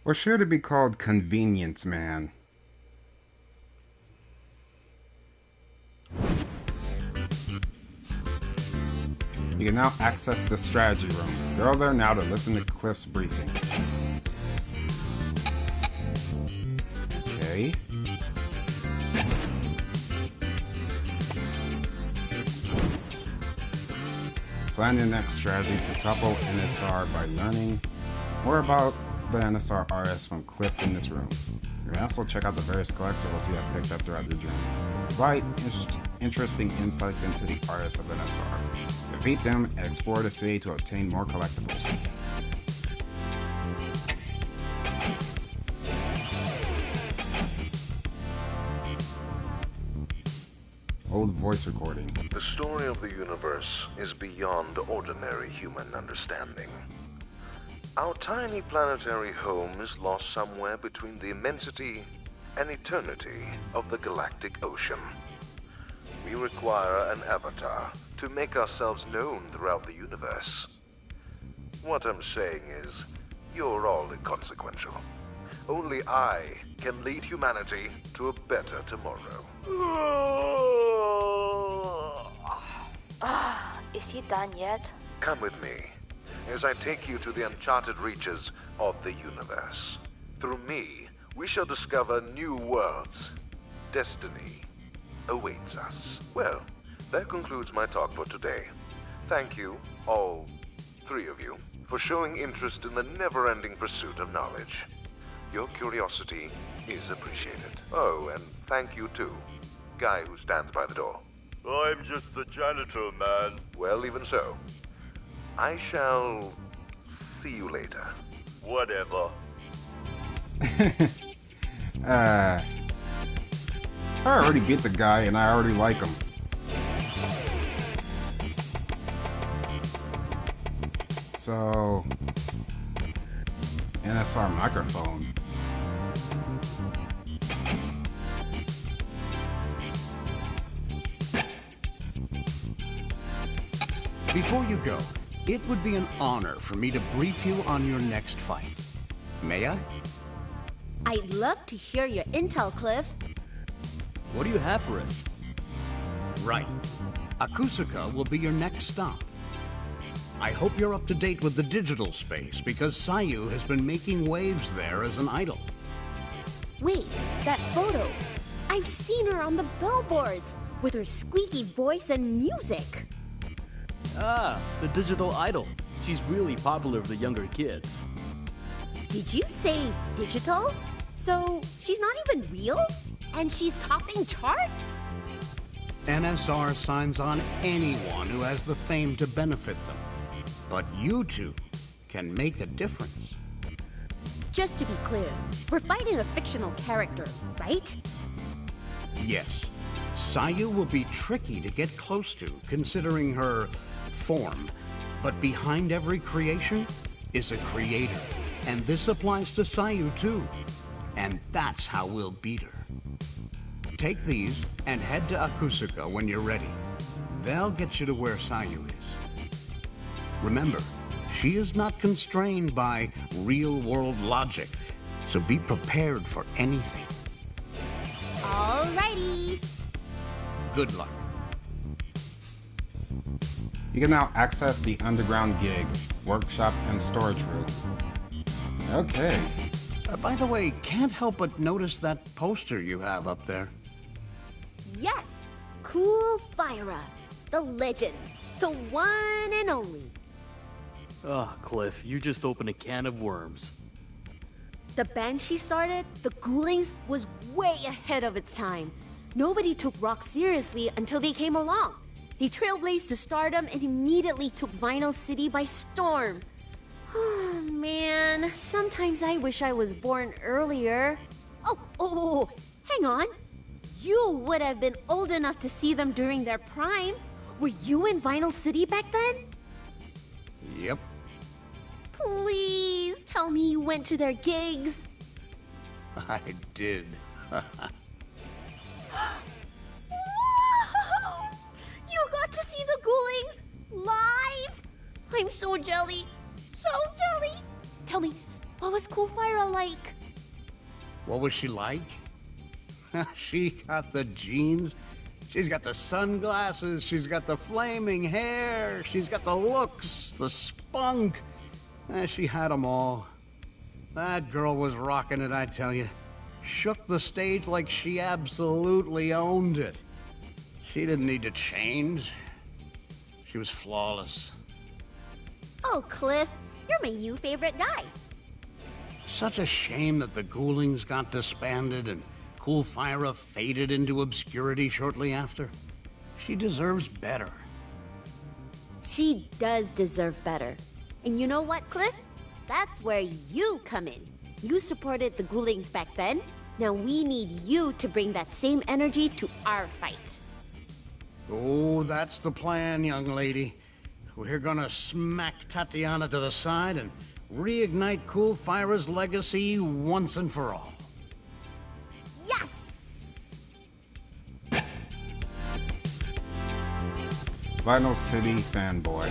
Or should it be called Convenience Man? You can now access the strategy room. Go there now to listen to Cliff's briefing. Okay. Plan your next strategy to topple NSR by learning more about the NSR RS from Cliff in this room. You can also check out the various collectibles you have picked up throughout your journey. Provide interesting insights into the RS of NSR. Defeat them and explore the city to obtain more collectibles. Old voice recording. The story of the universe is beyond ordinary human understanding. Our tiny planetary home is lost somewhere between the immensity and eternity of the galactic ocean. We require an avatar to make ourselves known throughout the universe. What I'm saying is, you're all inconsequential. Only I can lead humanity to a better tomorrow. Is he done yet? Come with me, as I take you to the uncharted reaches of the universe. Through me, we shall discover new worlds. Destiny awaits us. Well, that concludes my talk for today. Thank you, all three of you, for showing interest in the never-ending pursuit of knowledge. Your curiosity is appreciated. Oh, and thank you too, guy who stands by the door. I'm just the janitor, man. Well, even so. I shall see you later. Whatever. I already beat the guy and I already like him. So, NSR microphone. Before you go, it would be an honor for me to brief you on your next fight. May I? I'd love to hear your intel, Cliff. What do you have for us? Right. Akusuka will be your next stop. I hope you're up to date with the digital space, because Sayu has been making waves there as an idol. Wait, that photo. I've seen her on the billboards with her squeaky voice and music. Ah, the digital idol. She's really popular with the younger kids. Did you say digital? So she's not even real? And she's topping charts? NSR signs on anyone who has the fame to benefit them. But you two can make a difference. Just to be clear, we're fighting a fictional character, right? Yes. Sayu will be tricky to get close to, considering her form. But behind every creation is a creator. And this applies to Sayu too. And that's how we'll beat her. Take these and head to Akusuka when you're ready. They'll get you to where Sayu is. Remember, she is not constrained by real-world logic, so be prepared for anything. Alrighty. Good luck. You can now access the underground gig, workshop, and storage room. Okay. By the way, can't help but notice that poster you have up there. Yes, Cool Fyra, the legend, the one and only. Ah, Cliff, you just opened a can of worms. The band she started, the Ghoulings, was way ahead of its time. Nobody took rock seriously until they came along. They trailblazed to stardom and immediately took Vinyl City by storm. Oh man, sometimes I wish I was born earlier. Oh, hang on. You would have been old enough to see them during their prime. Were you in Vinyl City back then? Yep. Please tell me you went to their gigs. I did. Wow! You got to see the Ghoulings live? I'm so jelly. So jelly. Tell me, what was Cool Fyra like? What was she like? She got the jeans. She's got the sunglasses. She's got the flaming hair. She's got the looks, the spunk. She had them all. That girl was rocking it, I tell you. Shook the stage like she absolutely owned it. She didn't need to change. She was flawless. Oh, Cliff, you're my new favorite guy. Such a shame that the Ghoulings got disbanded and Cool Fyra faded into obscurity shortly after. She deserves better. She does deserve better. And you know what, Cliff? That's where you come in. You supported the Ghoulings back then. Now we need you to bring that same energy to our fight. Oh, that's the plan, young lady. We're gonna smack Tatiana to the side and reignite Cool Fyra's legacy once and for all. Yes! Vinyl City fanboy.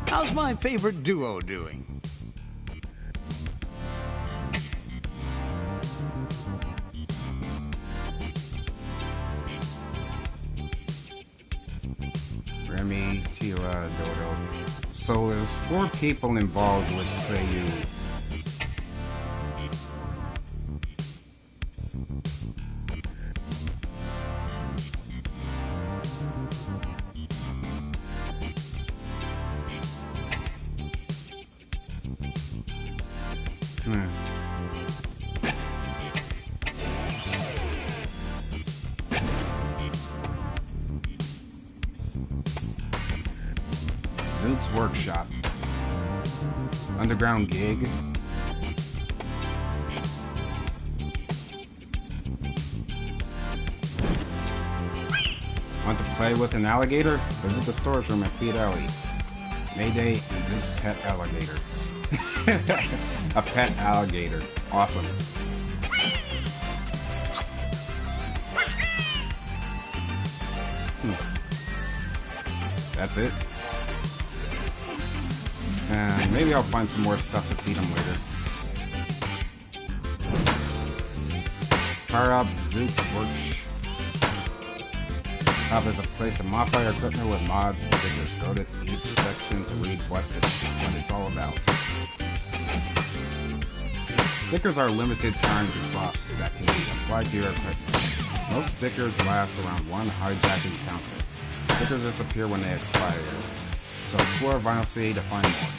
How's my favorite duo doing? Remy, Tila, Dodo. So there's 4 people involved with Sayu. Zook's Workshop. Underground Gig. Want to play with an alligator? Visit the storage room at Pete Alley. Mayday and Zook's pet alligator. A pet alligator. Awesome. That's it. And maybe I'll find some more stuff to feed him later. Power up Zook's Workshop is a place to modify your equipment with mods, stickers. Go to each section to read what it's all about. Stickers are limited time buffs that can be applied to your equipment. Most stickers last around one hijack encounter. Stickers disappear when they expire, so explore Vinyl City to find more.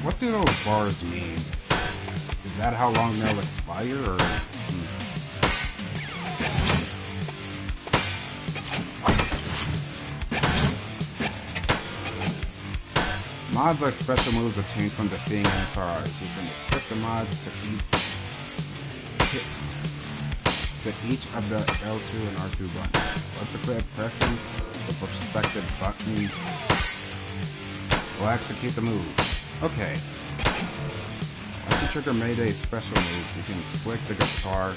What do those bars mean? Is that how long they'll expire, or? Mods are special moves obtained from defeating NSRs. You can equip the mod to each of the L2 and R2 buttons. Let's equip pressing the respective buttons will execute the move. Okay. Once you trigger Mayday's special moves, you can flick the guitar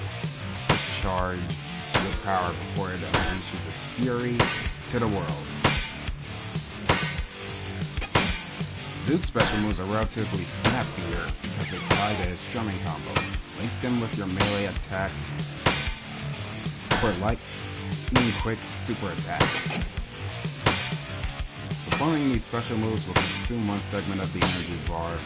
to charge your power before it unleashes its fury to the world. Zook's special moves are relatively snappier because they tie to his drumming combo. Link them with your melee attack for lightning quick super attacks. Performing these special moves will consume one segment of the energy bar.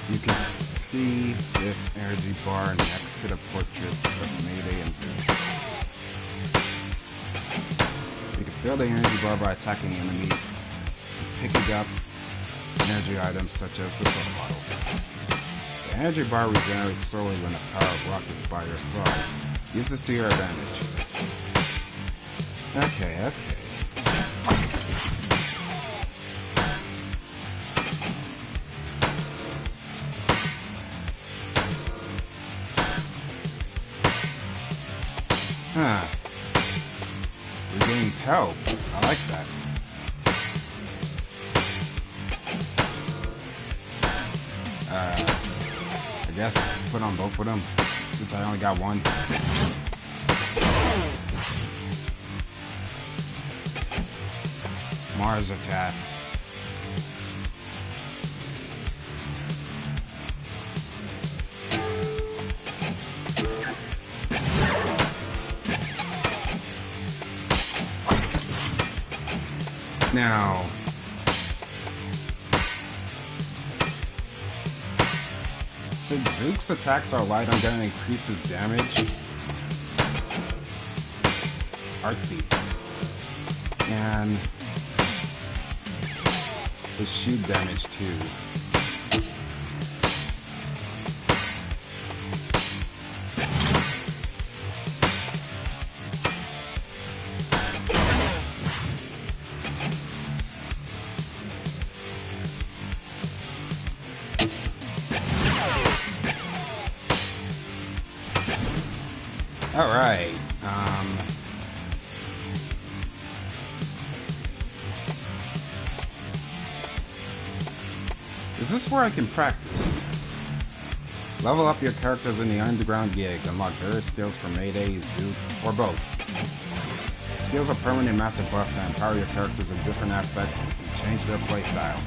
You can see this energy bar next to the portraits of Mayday and Zook. You can fill the energy bar by attacking enemies and picking up energy items such as the soda bottle. The energy bar regenerates slowly when the power of rock is by your side. Use this to your advantage. Okay. Regains health. I like that. I guess put on both of them since I only got one. Mars attack. Now, since Zook's attacks are light, I'm gonna increase his damage. Artsy. And his shoot damage too. All right. Is this where I can practice? Level up your characters in the underground gig. Unlock various skills for Mayday, Zook, or both. Skills are permanent massive buffs that empower your characters in different aspects and change their playstyle.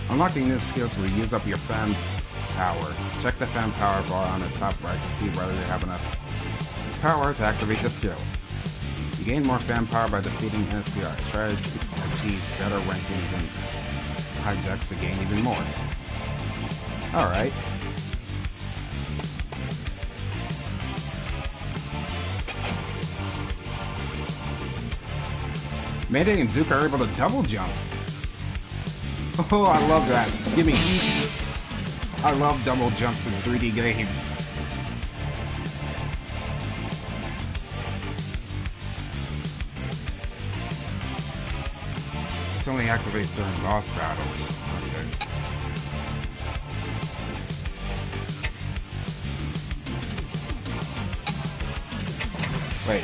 Unlocking new skills will use up your fan power. Check the fan power bar on the top right to see whether you have enough power to activate the skill. You gain more fan power by defeating NSPR. Strategy to achieve better rankings in hijacks the game even more. Alright. Mayday and Zook are able to double jump. Oh, I love that. Gimme. I love double jumps in 3D games. This only activates during boss battles. Okay. Wait.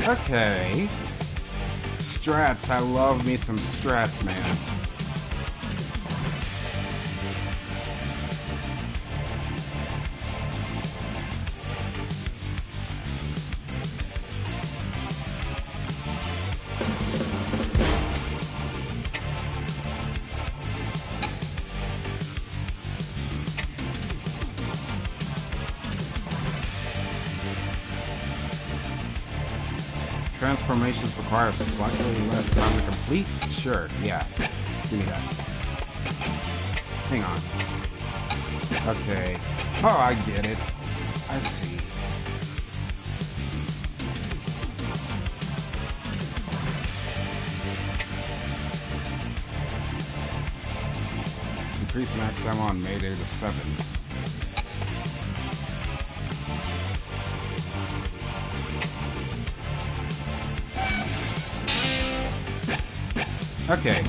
Okay. Strats. I love me some strats, man. Transformations require slightly less time to complete? Sure, yeah. Give me that. Hang on. Okay. Oh, I get it. I see. Increase max ammo on Mayday to 7. Okay.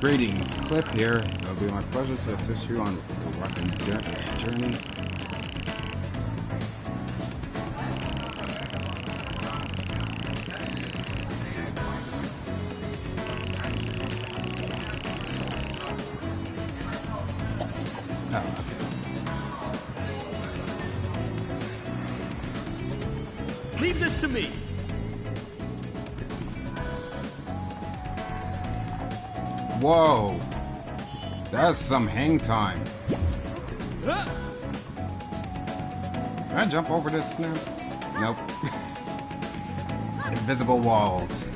Greetings, Cliff here. It'll be my pleasure to assist you on the weapon journey. Oh, okay. Leave this to me. Whoa, that's some hang time. Can I jump over this now? Nope. Invisible walls.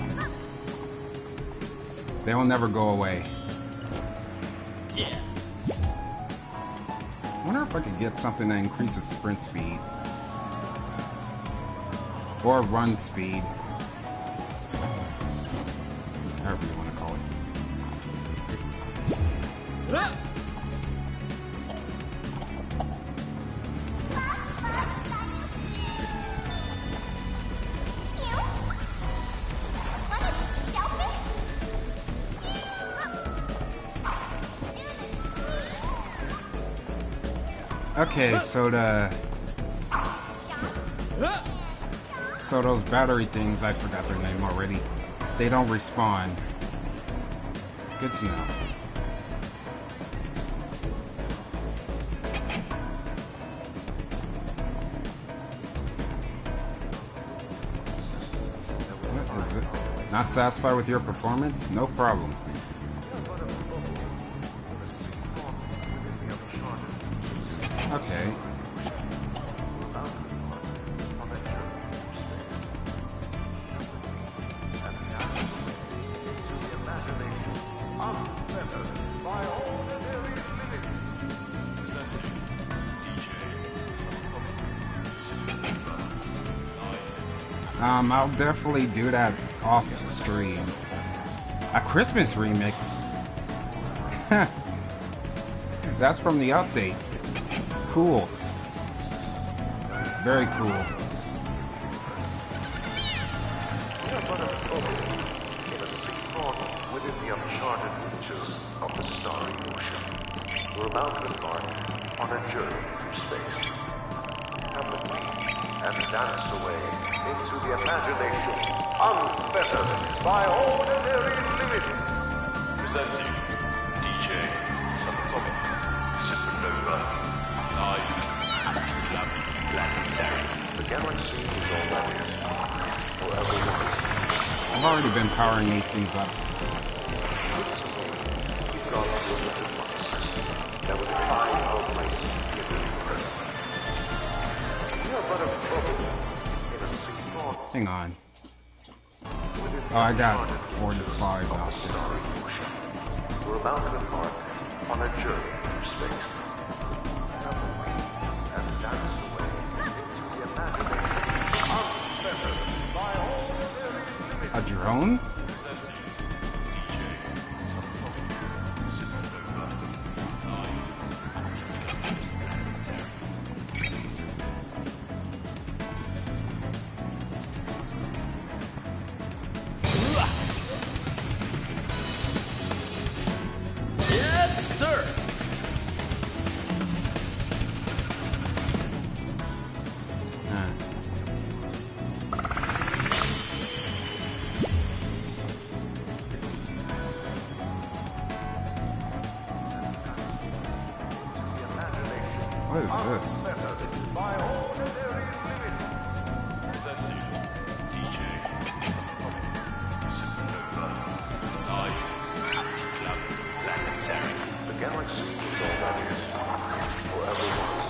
They will never go away. Yeah. I wonder if I could get something that increases sprint speed. Or run speed. However you want to call it. Okay, so those battery things, I forgot their name already. They don't respawn. Good to know. What is it? Not satisfied with your performance? No problem. Okay. I'll definitely do that off stream. A Christmas remix. That's from the update. Cool. Very cool. In a seaport within the uncharted reaches of the starry ocean, we're about to embark on a journey through space. Come with me and dance away into the imagination unfettered by ordinary limits. Presenting DJ Subatomic Supernova Live Club Planetary. The galaxy is all that is. Forever. I've already been powering these things up. We've got limited monsters that would define our place in the universe. We are but a bubble in a seaport. Hang on. Oh, I got 45 out there. We're about to embark on a journey through space. Come with me and dance away into the imagination unfettered by ordinary limits. A drone? Yes, sir! What is this? Presenting DJ Supernova Live Club Planetary. The galaxy is all that is. Forever was.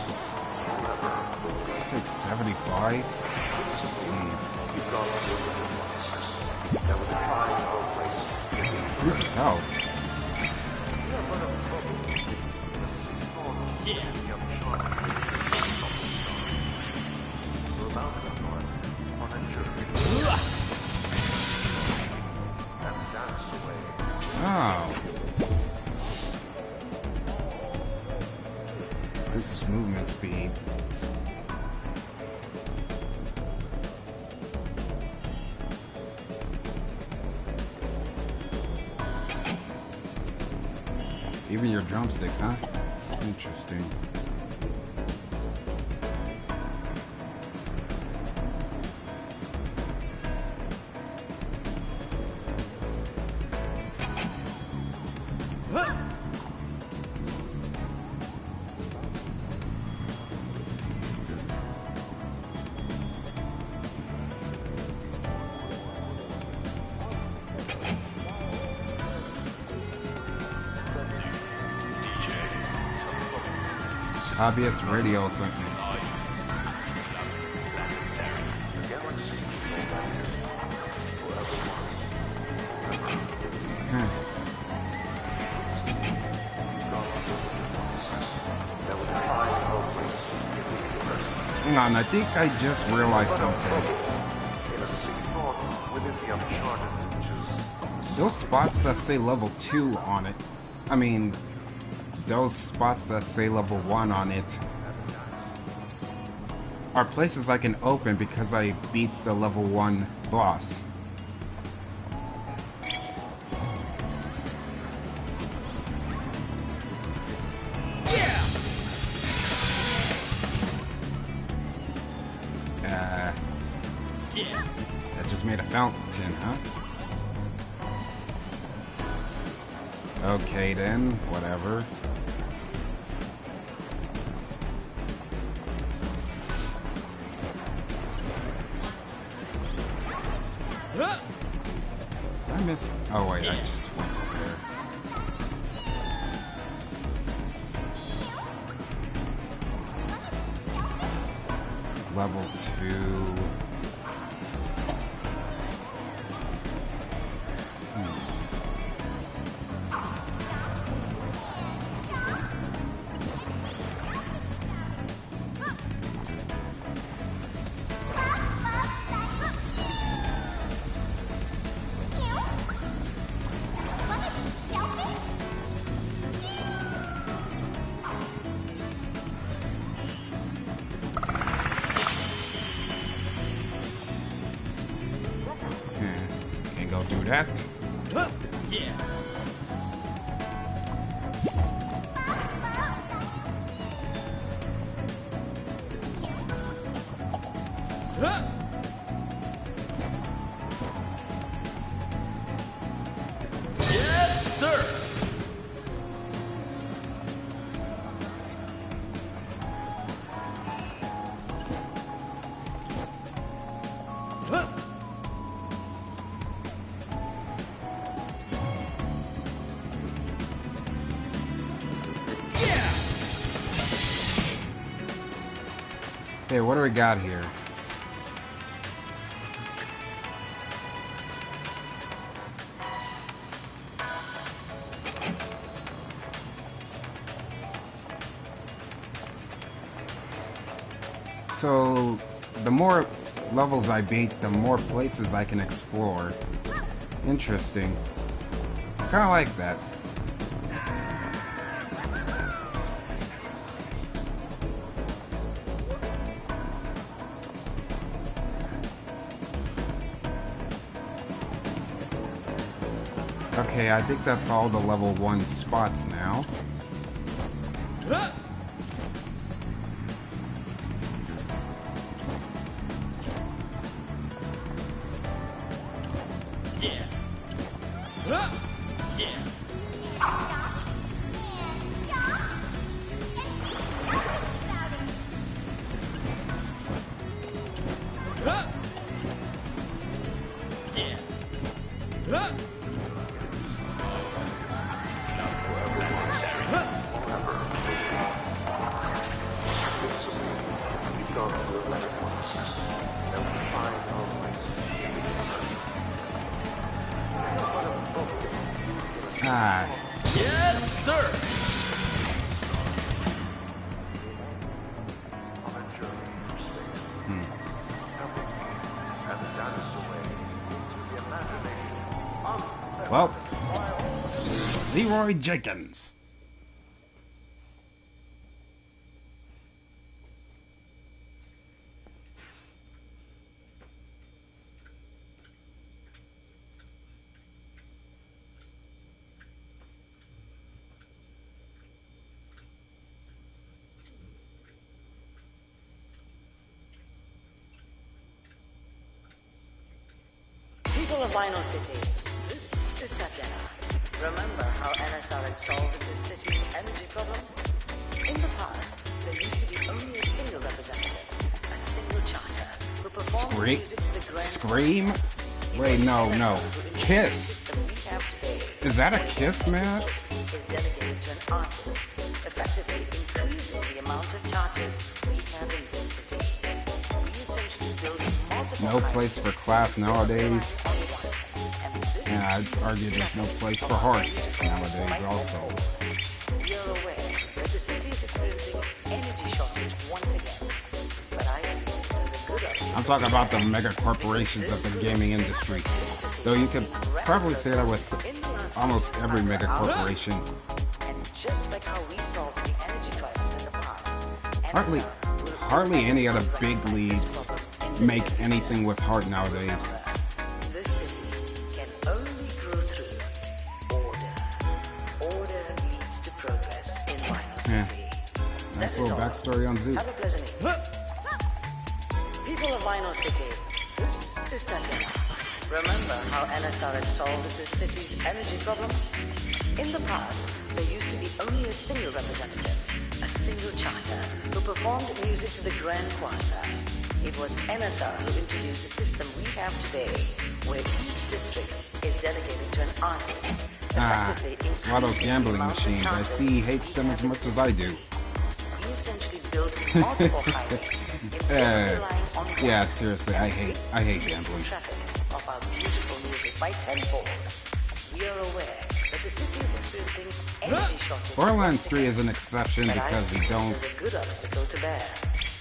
Forever will be. 675? Jeez. We've got limited monsters that would define our place in the universe. This is hell. We are but a bubble in a seaport within the uncharted reaches of the starry ocean. We're about to embark on a journey and dance away. Oh. This is movement speed. Even your drumsticks, huh? Interesting. Hobbyist radio equipment. Hang on, I think I just realized something. Those spots that say level 2 on it, I mean, those spots that say level 1 on it are places I can open because I beat the level 1 boss. That just made a fountain, huh? Okay then, whatever. Did I miss? Oh wait, I just went over there. Level 2. pet. Yeah. Yes, sir. Hey, what do we got here? So, the more levels I beat, the more places I can explore. Interesting. Kinda like that. Okay, I think that's all the level 1 spots now. Ah. Yes, sir. Well, Leroy Jenkins. People of Vinyl City, this is Tatiana. Remember how NSR had solved this city's energy problem? In the past, there used to be only a single representative, a single charter, who performed music to the grand Scream? Wait, no. Kiss. Is that a Kiss mask? is delegated to an artist, effectively increasing the amount of charters we have in this city. We essentially build multiple No place for class nowadays. Yeah, I'd argue there's no place for heart nowadays also. We are aware that the city is experiencing energy shortage once again, but I see this as a good option. I'm talking about the mega corporations of the gaming industry. Though you could probably say that with almost every mega corporation. And just like how we solved the energy crisis in the past, Hardly any other big leagues make anything with heart nowadays. this city can only grow through order. Order leads to progress in Vinyl City. Yeah. Nice little backstory on Zoot. Have a pleasant evening. People of Vinyl City, this is Tatiana. Remember how NSR had solved this city's energy problem? In the past, there used to be only a single representative, a single charter, who performed music to the Grand Quasar. It was NSR who introduced the system we have today, where each district is delegated to an artist. A lot of those gambling machines. I see he hates them as much as I do. We essentially built multiple highways. Yeah, seriously, I hate gambling. Traffic of our beautiful music by tenfold. We are aware that the city is experiencing energy shortage. Borderlands 3 is an exception because we don't This is a good obstacle to bear.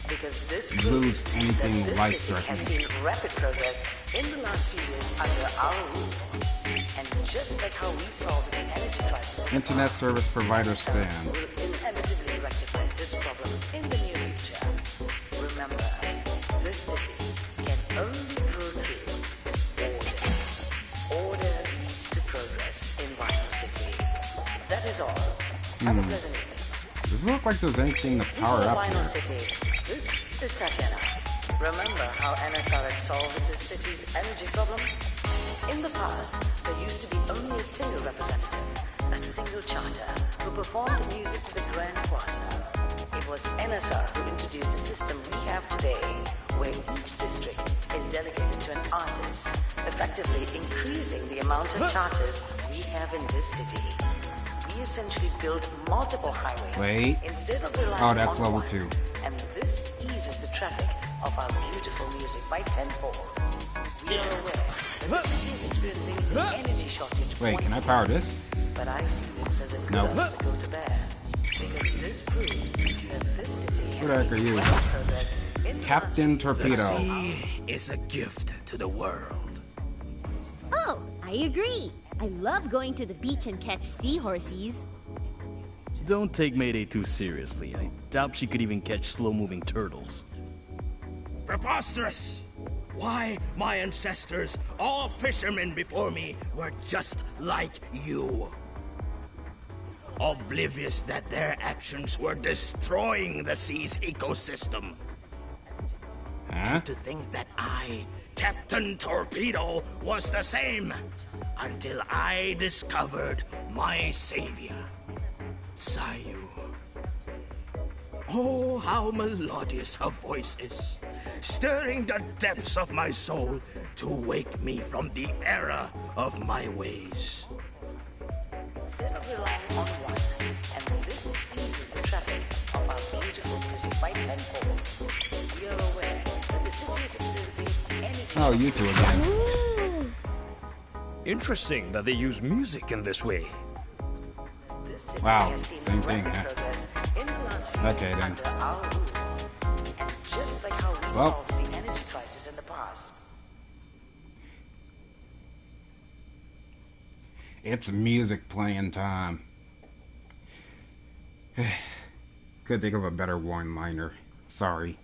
Because this lose proves anything that this city has life-threatening. seen rapid progress in the last few years under our rule. And just like how we solved the energy crisis, Internet service provider stand. will inevitably rectify this problem in the near future. Remember, this city can only grow through order. Order That is all. Have a pleasant evening. Doesn't look like there's anything to power Before up Vinyl here. City, this is Tatiana. Remember how NSR had solved this city's energy problem? In the past, there used to be only a single representative, a single charter, who performed music to the Grand Croissant. It was NSR who introduced the system we have today, where each district is delegated to an artist, effectively increasing the amount of charters we have in this city. We essentially built multiple highways Wait. instead of relying Oh, that's on level one. 2. And this eases the traffic of our beautiful music by tenfold. We are aware that the city is experiencing an energy shortage. Wait, can I power this? But I see this as a good No. obstacle to bear. Because this proves that this city Who the heck are you? progress in Captain The Torpedo. sea is a gift to the world. Oh, I agree. I love going to the beach and catch seahorses. Don't take Mayday too seriously. I doubt she could even catch slow-moving turtles. Preposterous! Why, my ancestors, all fishermen before me, were just like you. Oblivious that their actions were destroying the sea's ecosystem. Huh? And to think that I, Captain Torpedo, was the same, until I discovered my savior, Sayu. Oh, how melodious her voice is, stirring the depths of my soul to wake me from the error of my ways. Instead of relying on one, and this eases the traffic of our beautiful music by tenfold. We are aware that the city is experiencing energy. Oh, you two again. Interesting that they use music in this way. This city Wow, has seen same thing, rapid huh? progress in the last few Okay, years then. under our rule. And just like how we Well. solved the energy crisis in the past. It's music playing time. Couldn't think of a better one-liner. Sorry.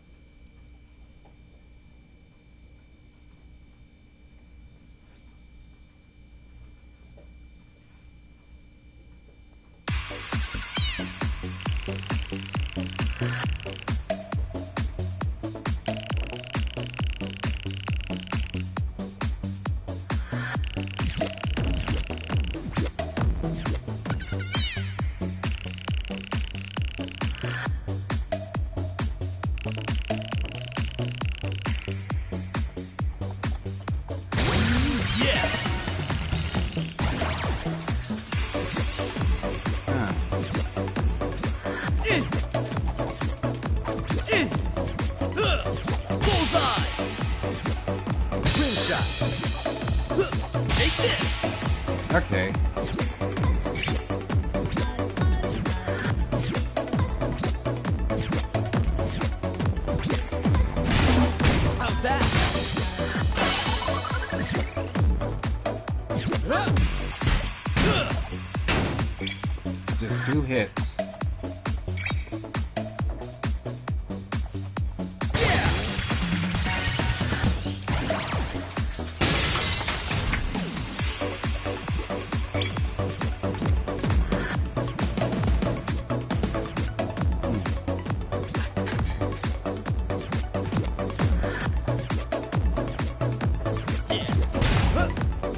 Bullseye! Rim shot! Take this! Okay. How's that? Just 2 hits.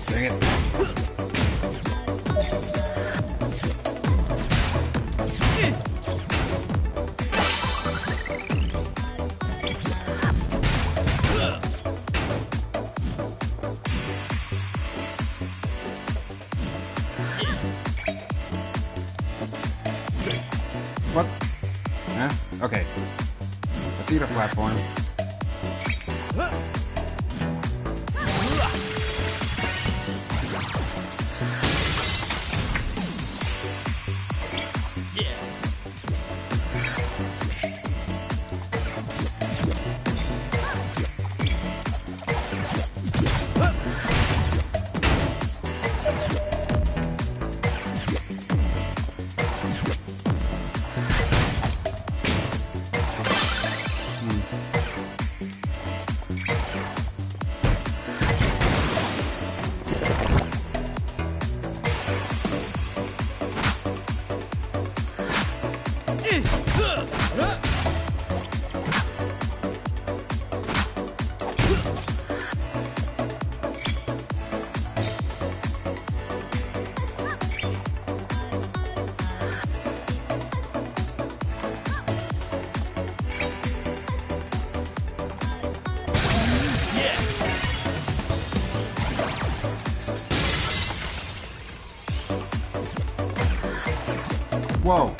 Dang it. What? Huh? Okay. I see the platform. Whoa.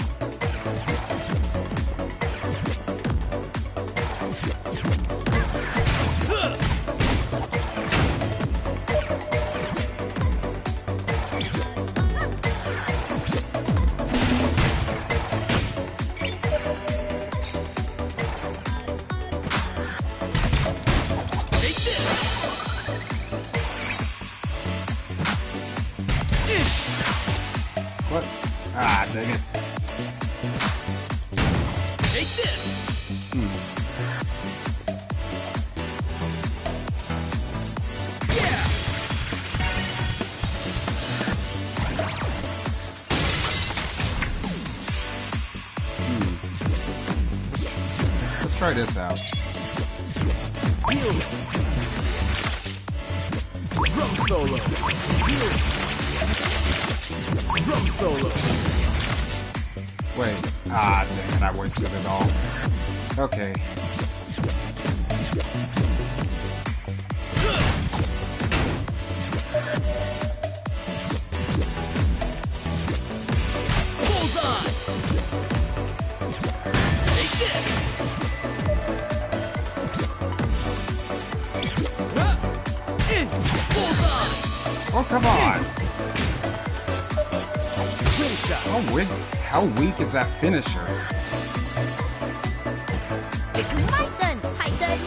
What? Ah, dang it. Take this! Let's try this out. Drum solo. Drum solo. Wait. Ah, dang it, I wasted it all. Okay. Bullseye! Take this! Bullseye! Oh, come on! How weak is that finisher? It's my turn, Titan!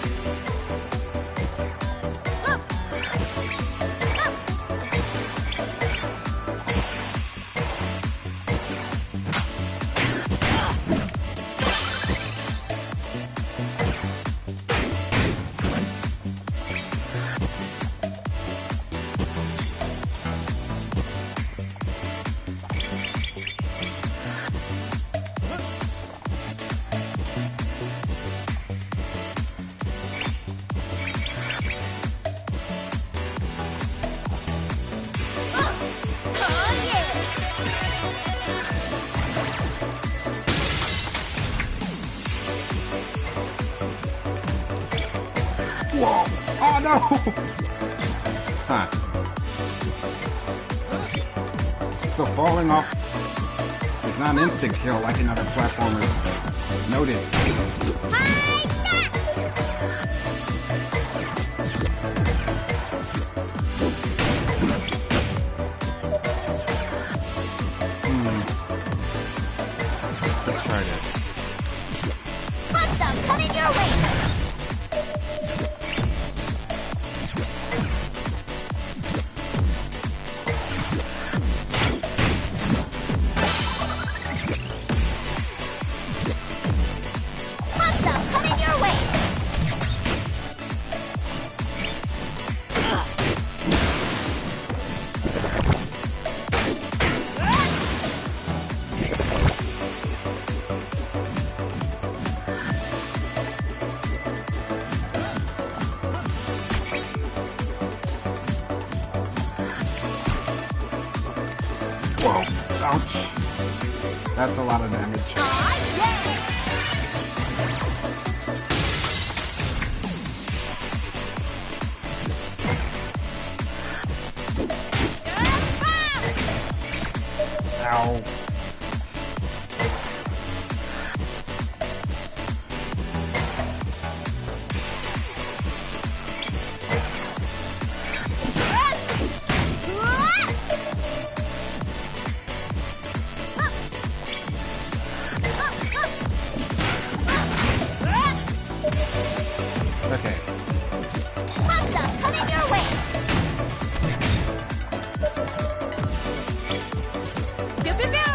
Whoa! Oh no! Huh. So falling off is not an instant kill like in other platformers. Noted. Let's try this. Monster coming your way! Whoa! Ouch! That's a lot of damage. Ow. Okay. Monster coming your way! Pew pew pew!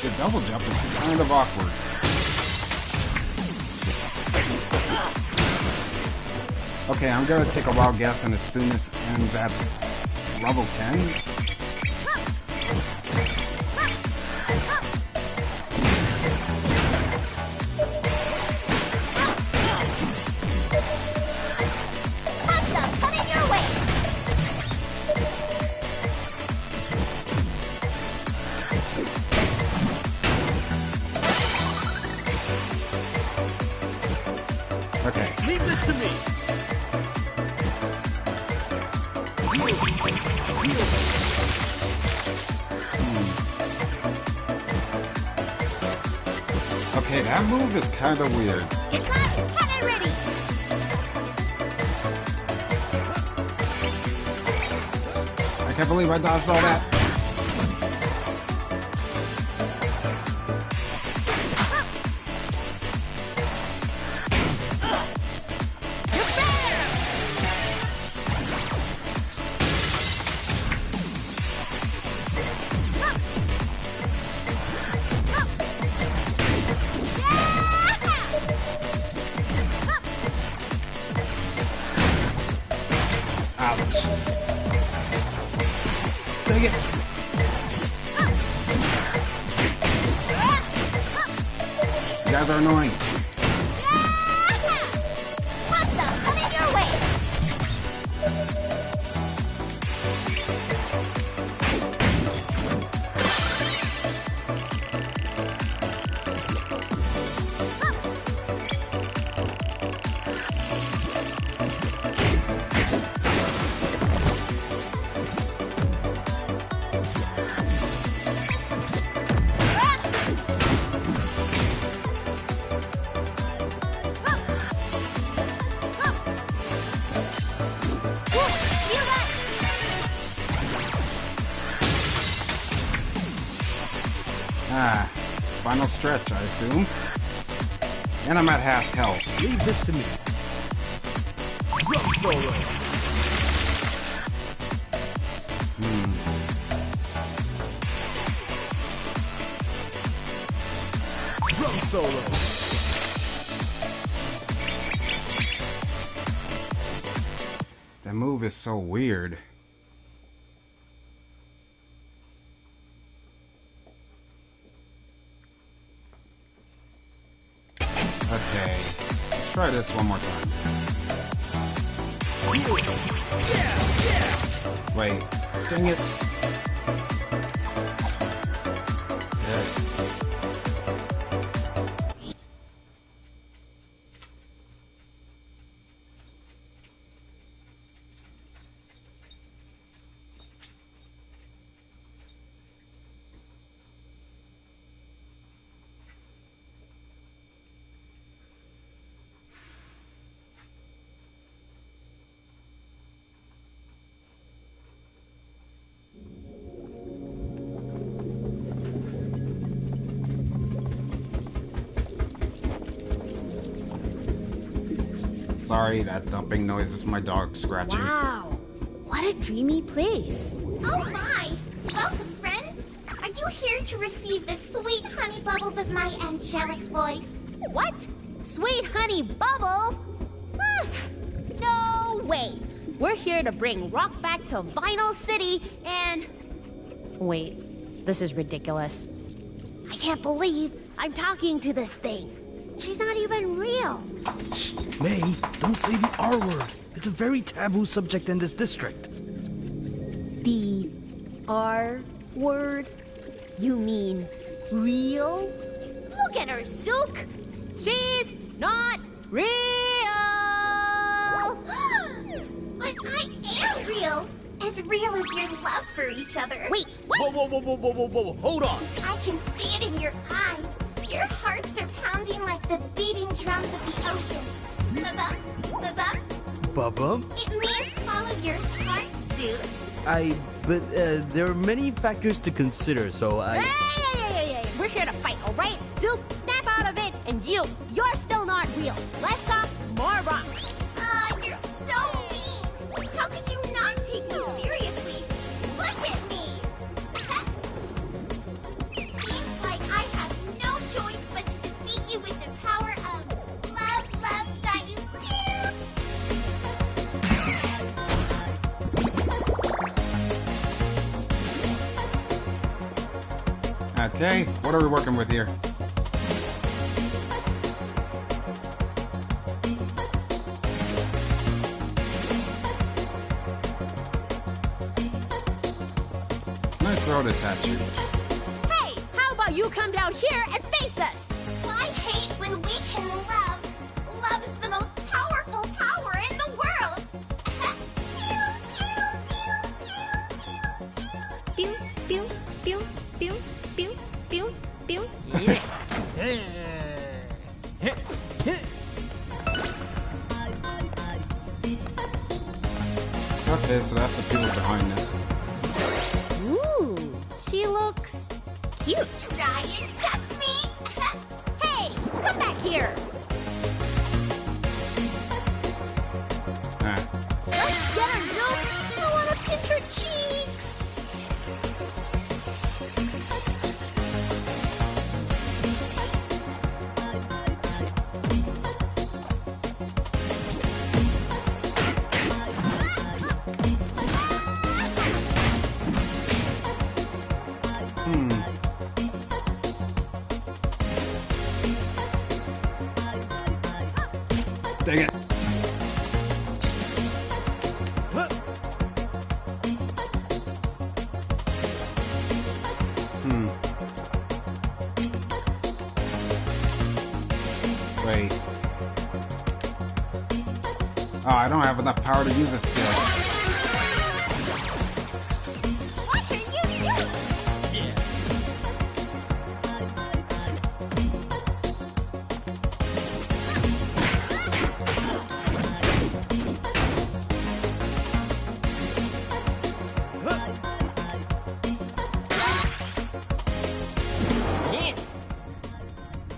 The double jump is kind of awkward. Okay, I'm gonna take a wild guess and assume this ends at level 10. Monster coming your way! Okay, that move is kind of weird. Get close! Have it ready! I can't believe I dodged all that. Dang it! You guys are annoying. What the? Put it your way! Ah, final stretch, I assume. And I'm at half health. Leave this to me. Drum solo. Drum solo. That move is so weird. Okay, let's try this one more time. Wait, dang it. There. Sorry, that thumping noise is my dog scratching. Wow, what a dreamy place. Oh my! Welcome, friends! Are you here to receive the sweet honey bubbles of my angelic voice? What? Sweet honey bubbles? No way! We're here to bring rock back to Vinyl City and... Wait, this is ridiculous. I can't believe I'm talking to this thing. She's not even real. May, don't say the R word. It's a very taboo subject in this district. The R word? You mean real? Look at her, Zook! She's not real! But I am real! As real as your love for each other. Wait, what? Whoa, hold on! I can see it in your eyes. Your hearts are pounding like the beating drums of the ocean. Ba-bum, ba-bum. Bubba? It means follow your heart, Zook. But there are many factors to consider, so I... Hey! We're here to fight, alright? Zook, snap out of it, and you're still not real. Let's talk more rock. You're so mean. How could you not take me seriously? Look at me. Seems like I have no choice but to defeat you with the power of love, Sayu. Okay, what are we working with here? I'm gonna throw this at you. Hey, how about you come down here and face us? I hate when we can love. Love is the most powerful power in the world. Okay, so that's the people behind this. Ooh, she looks cute. Try and touch me! Hey, come back here. Ah. Let's get her, Zook. I want to pinch her cheeks. Dang it. Wait. Oh, I don't have enough power to use it still. What are you doing?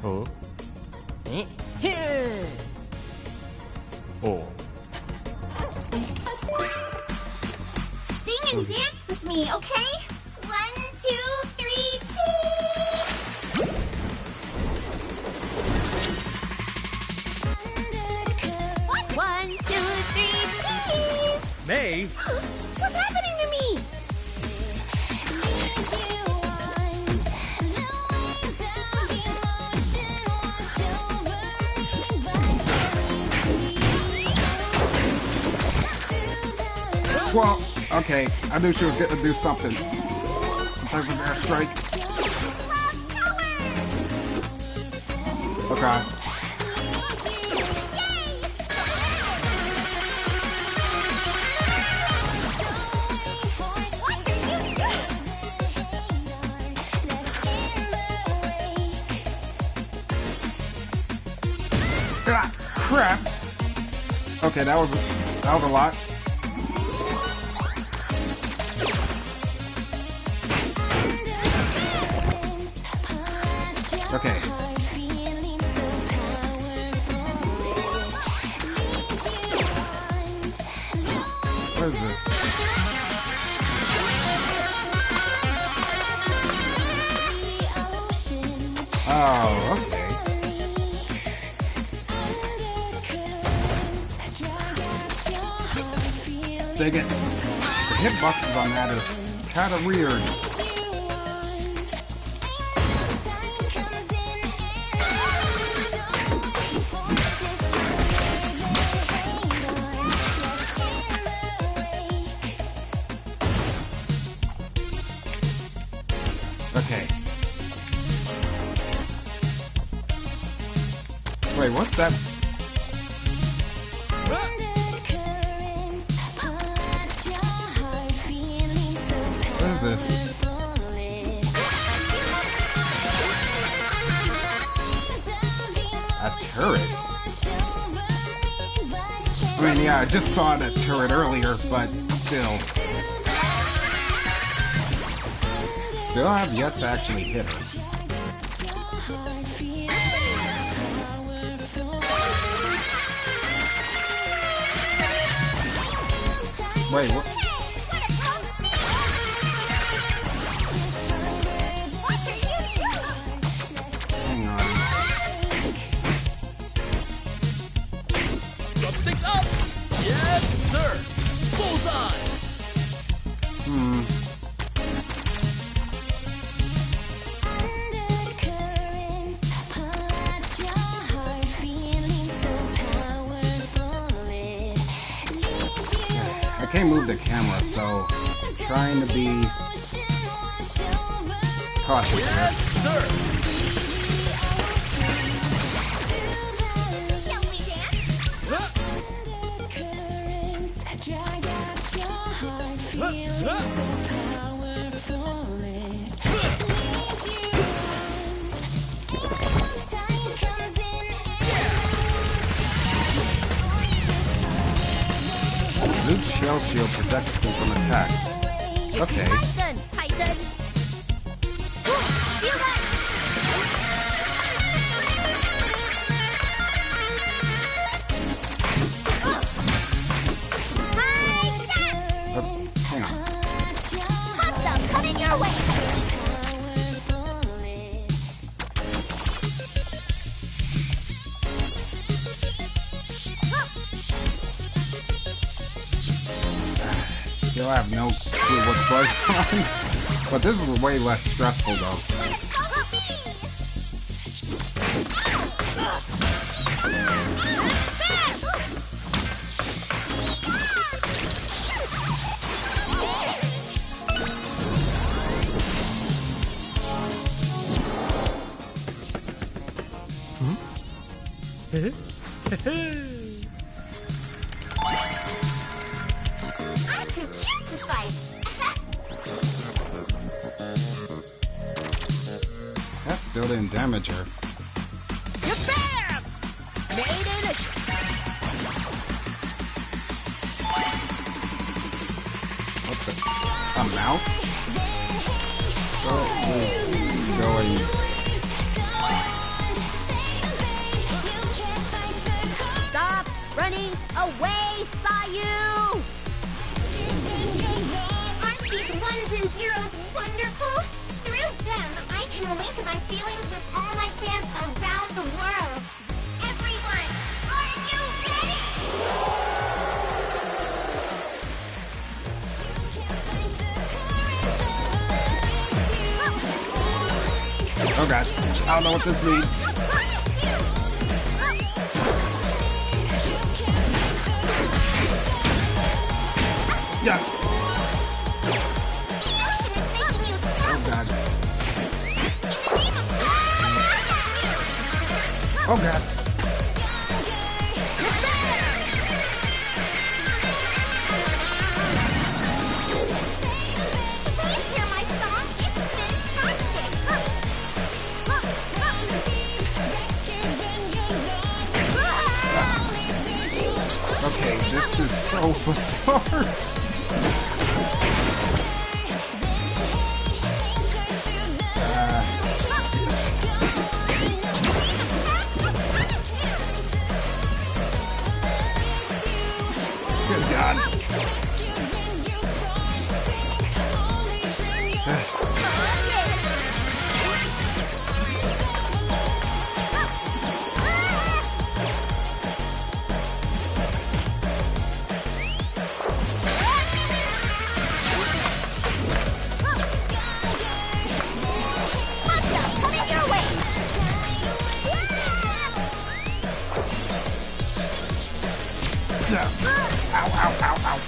Oh. Oh. Sing and dance with me, okay? 1, 2, 3, What? 1, 2, 3, please. May? What's happening to me? Well, okay, I knew she was going to do something. Some type of airstrike. Okay. Ah, crap. Okay, that was a lot. Okay. What is this? Oh, okay. Dang it. The hitboxes on that is kind of weird. Okay. Wait, what's that? What is this? A turret? I mean, yeah, I just saw that turret earlier, but still. Still have yet to actually hit her. Wait, what? Hang on. Drumstick up! Yes, sir! Bullseye! I can't move the camera, so I'm trying to be cautious here. Sir! Luke spell shield protects me from attacks. Okay. Titan! Titan! Feel that! Hang on. Awesome! Coming your way! Still have no clue what's going on. But this is way less stressful though. I'm too cute to fight. That still didn't damage her. Bam! Made in a What the? A mouse? Oh, it's going. Stop running away, Sayu! Aren't these ones and zeros wonderful? Through them, I can link my feelings with all my fans around the world. Everyone, are you ready? Oh god. I don't know what this means. Yeah. Oh god. Oh god. Please hear my song. It's fantastic. Okay, this is so bizarre. Good God. Coming your way! Yeah. Ow, ow, ow, ow.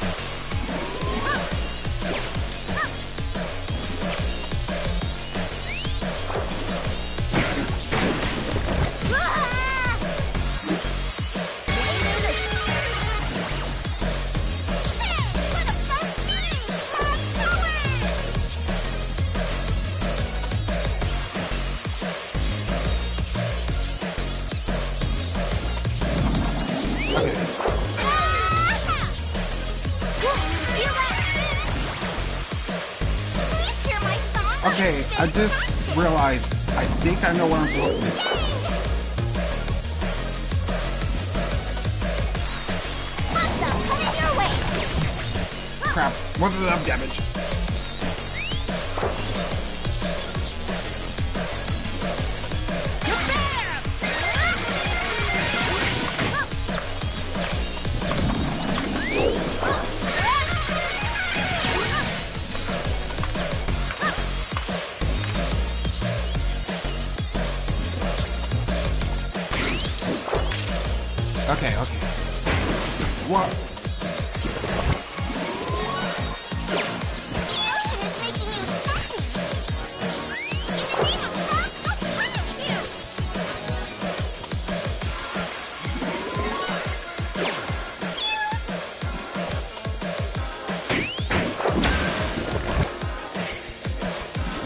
Okay, I just realized I think I know what I'm supposed to do. Coming your way! Crap, wasn't enough damage. Okay, okay. What?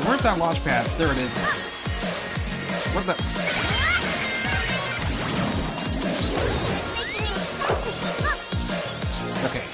Where's that launch pad? There it is. What the? Okay.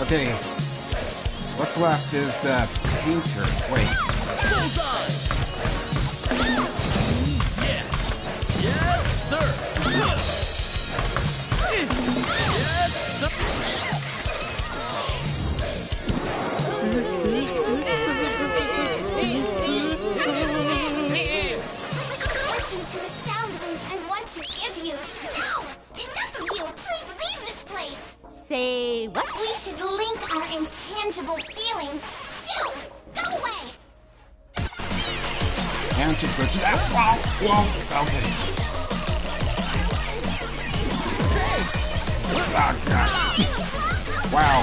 Okay, what's left is the painter. Wait. Yes, sir! Yes, sir! Listen to the sound waves I want to give you. No! Enough of you! Please leave this place! Say what? We should link our intangible feelings. Dude, go away! And just go to that. Whoa. Okay. Oh, God. Wow.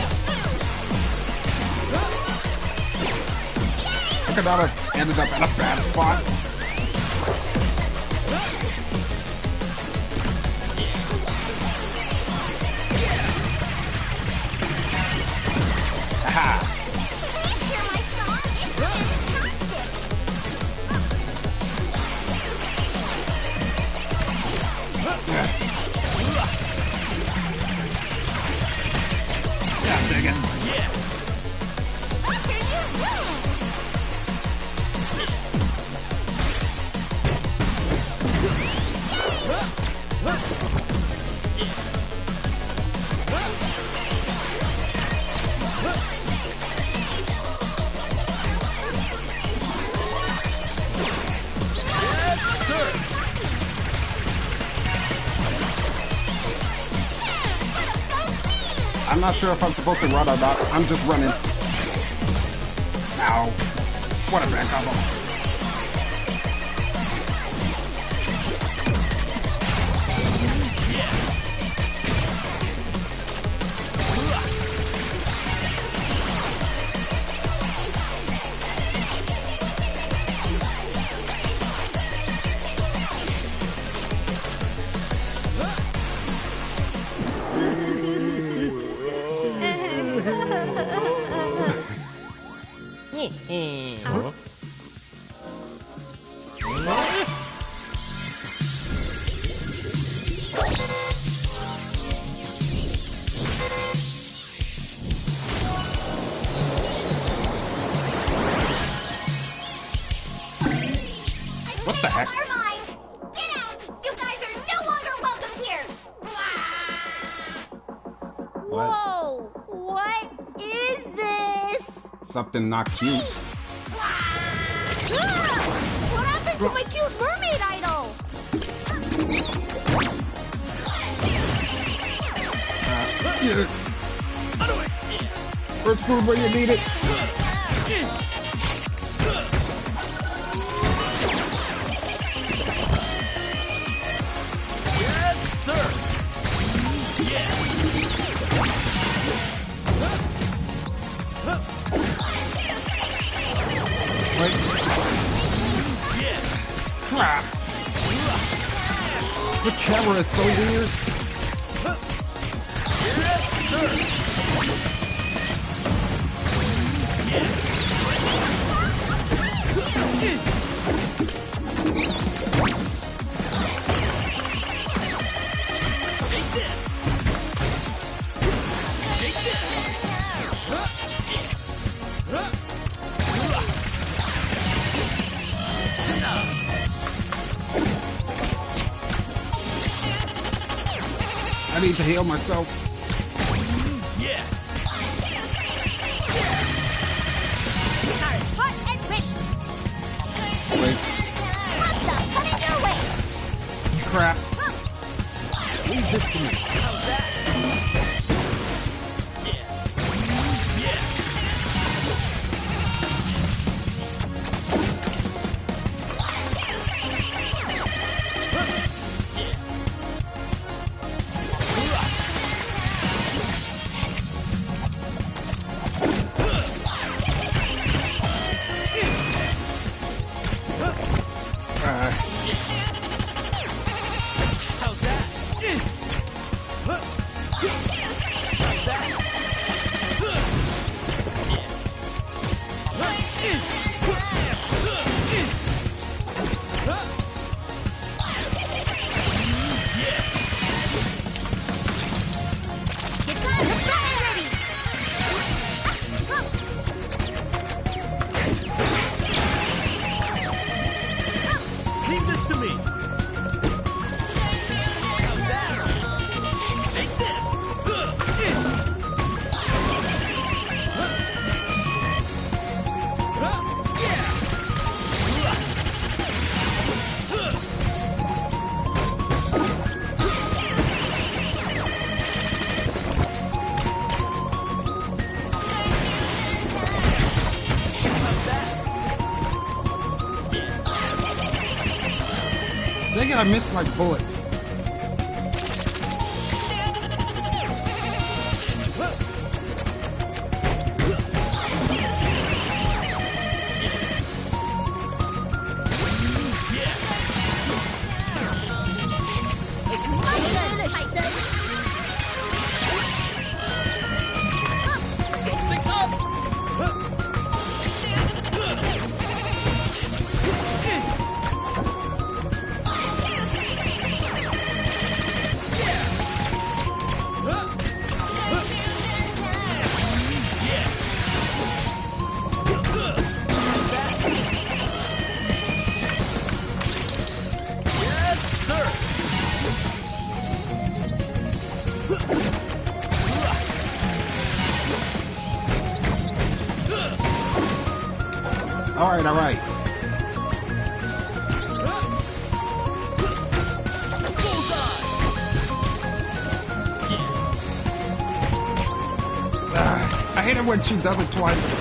I could not have ended up at a bad spot. Aha. Hear my song? It's Yeah, dig it. I'm not sure if I'm supposed to run or not. I'm just running. Ow. What a bad combo. What the heck? our mind! Get out! You guys are no longer welcome here! Whoa! What is this? Something not cute. What happened to my cute mermaid idol? Yeah. Where's food where you need it? Yes, sir! Wait. Crap. The camera is so weird. Yes, sir! I need to heal myself. Yes! Hot and ready. Wait. What the? Coming your way. Crap. Leave this to me. How's that? Leave this to me. Take this. Dang it, I missed my bullets. Alright, alright. I hate it when she does it twice.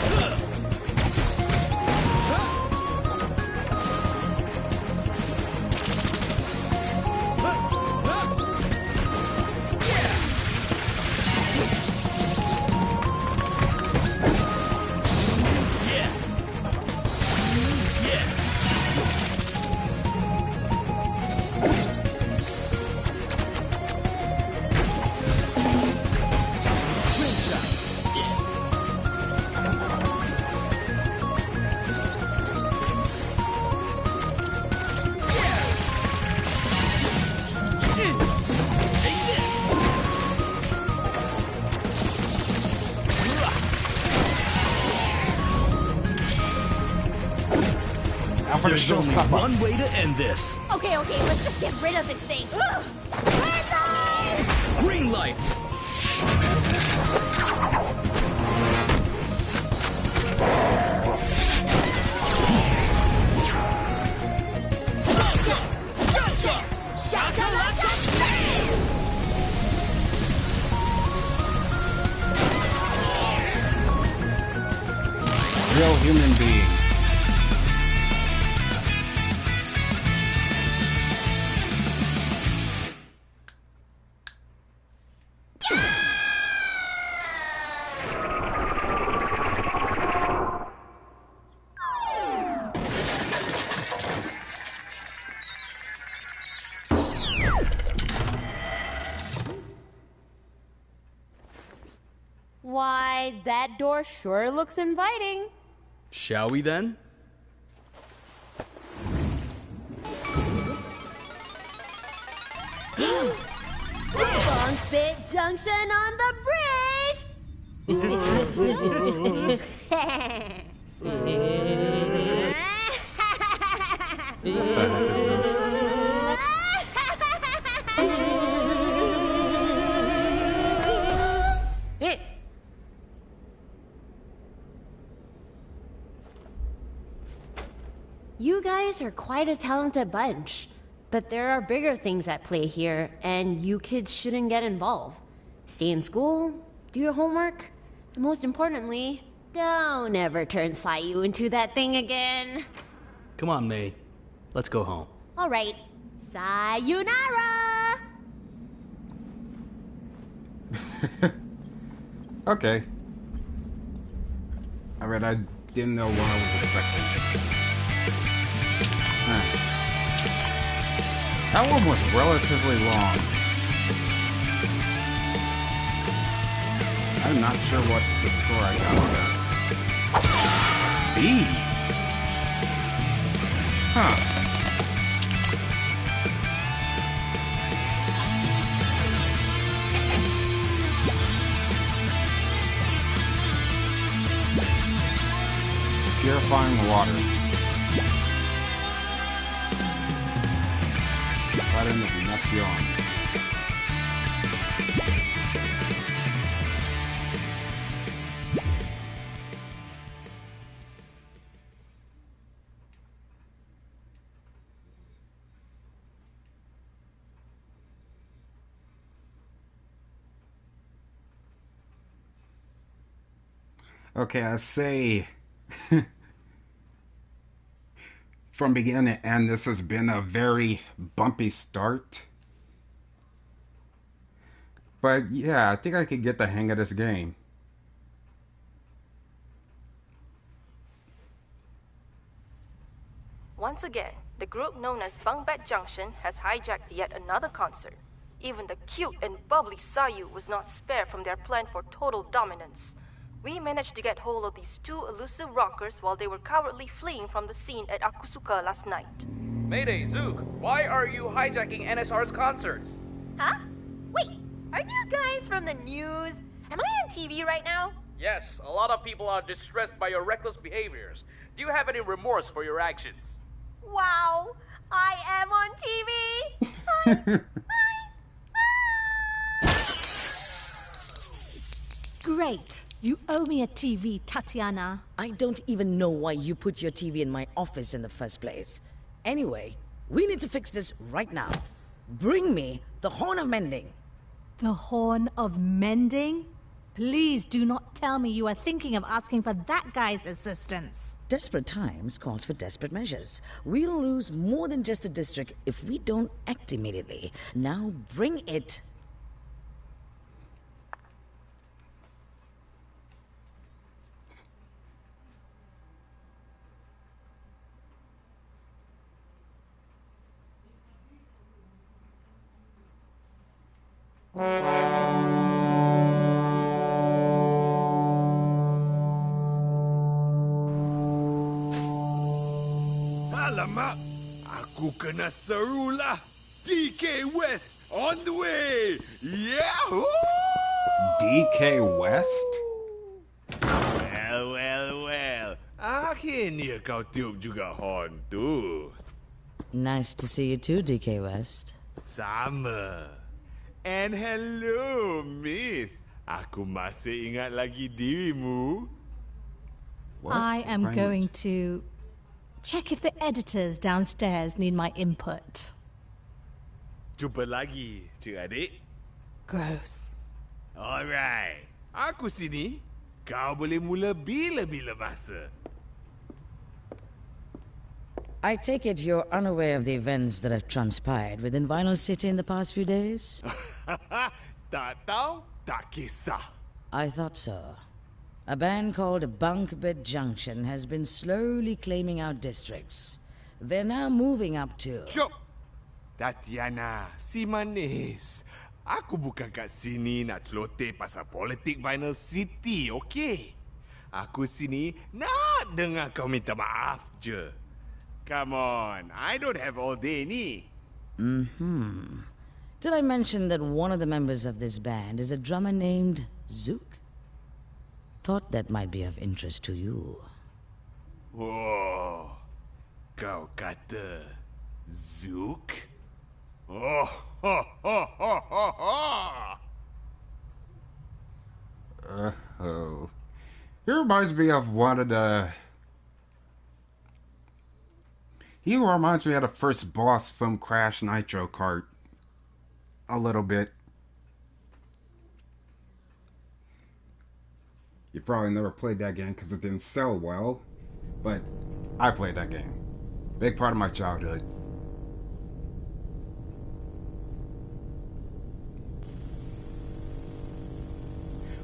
There's only one way to end this. Okay, let's just get rid of this thing. Ugh. Green light! Real human being. Why, that door sure looks inviting. Shall we then? Bunk Bit Junction on the bridge! What the heck is this? You guys are quite a talented bunch, but there are bigger things at play here, and you kids shouldn't get involved. Stay in school, do your homework, and most importantly, don't ever turn Sayu into that thing again. Come on, May. Let's go home. Alright, sayonara! Okay. Alright, I didn't know what I was expecting. That one was relatively long. I'm not sure what the score I got on that. B? Huh. Purifying water. Garden of Neptune. Okay, I say from beginning to end, this has been a very bumpy start. But yeah, I think I could get the hang of this game. Once again, the group known as Bungbet Junction has hijacked yet another concert. Even the cute and bubbly Sayu was not spared from their plan for total dominance. We managed to get hold of these two elusive rockers while they were cowardly fleeing from the scene at Akusuka last night. Mayday, Zook! Why are you hijacking NSR's concerts? Huh? Wait, are you guys from the news? Am I on TV right now? Yes, a lot of people are distressed by your reckless behaviors. Do you have any remorse for your actions? Wow, I am on TV! Great. You owe me a TV, Tatiana. I don't even know why you put your TV in my office in the first place. Anyway, we need to fix this right now. Bring me the Horn of Mending. The Horn of Mending? Please do not tell me you are thinking of asking for that guy's assistance. Desperate times calls for desperate measures. We'll lose more than just a district if we don't act immediately. Now bring it. Alamak, aku kena seru lah. DK West on the way. Yahoo! DK West? Well. Akhirnya kau tiup juga horn tu. Nice to see you too, DK West. Sama. And hello, miss. Aku masih ingat lagi dirimu. I am going to check if the editors downstairs need my input. Jumpa lagi, cik adik. Gross. Alright. Aku sini. Kau boleh mula bila-bila masa. I take it you're unaware of the events that have transpired within Vinyl City in the past few days? Tak tahu, tak kisah. I thought so. A band called Bungbet Junction has been slowly claiming out districts. They're now moving up to... Cuk! Tatiana, si manis. Aku bukan kat sini nak celoteh pasal politik Vinyl City, okey? Aku sini nak dengar kau minta maaf je. Come on, I don't have all day ni. Did I mention that one of the members of this band is a drummer named Zook? Thought that might be of interest to you. Oh, kau kata Zook? Oh, ho, ho, ho, ho, ho. Oh. He reminds me of one of the... He reminds me of the first boss from Crash Nitro Kart. A little bit. You probably never played that game because it didn't sell well. But I played that game. Big part of my childhood.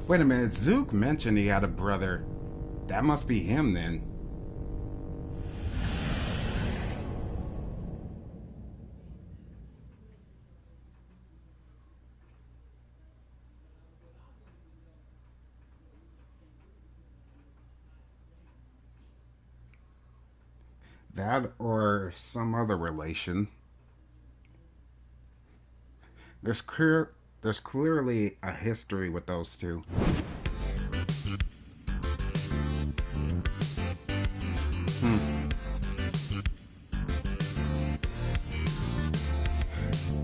Wait a minute, Zook mentioned he had a brother. That must be him then. That or some other relation. There's clearly a history with those two.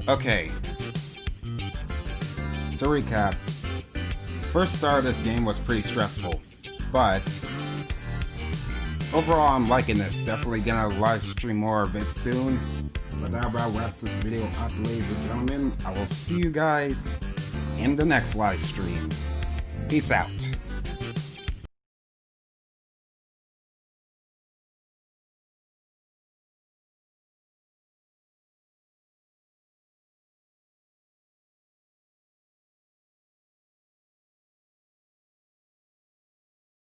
Okay. To recap, first start of this game was pretty stressful, but overall I'm liking this. Definitely gonna live stream more of it soon. But that about wraps this video up, ladies and gentlemen. I will see you guys in the next live stream. Peace out.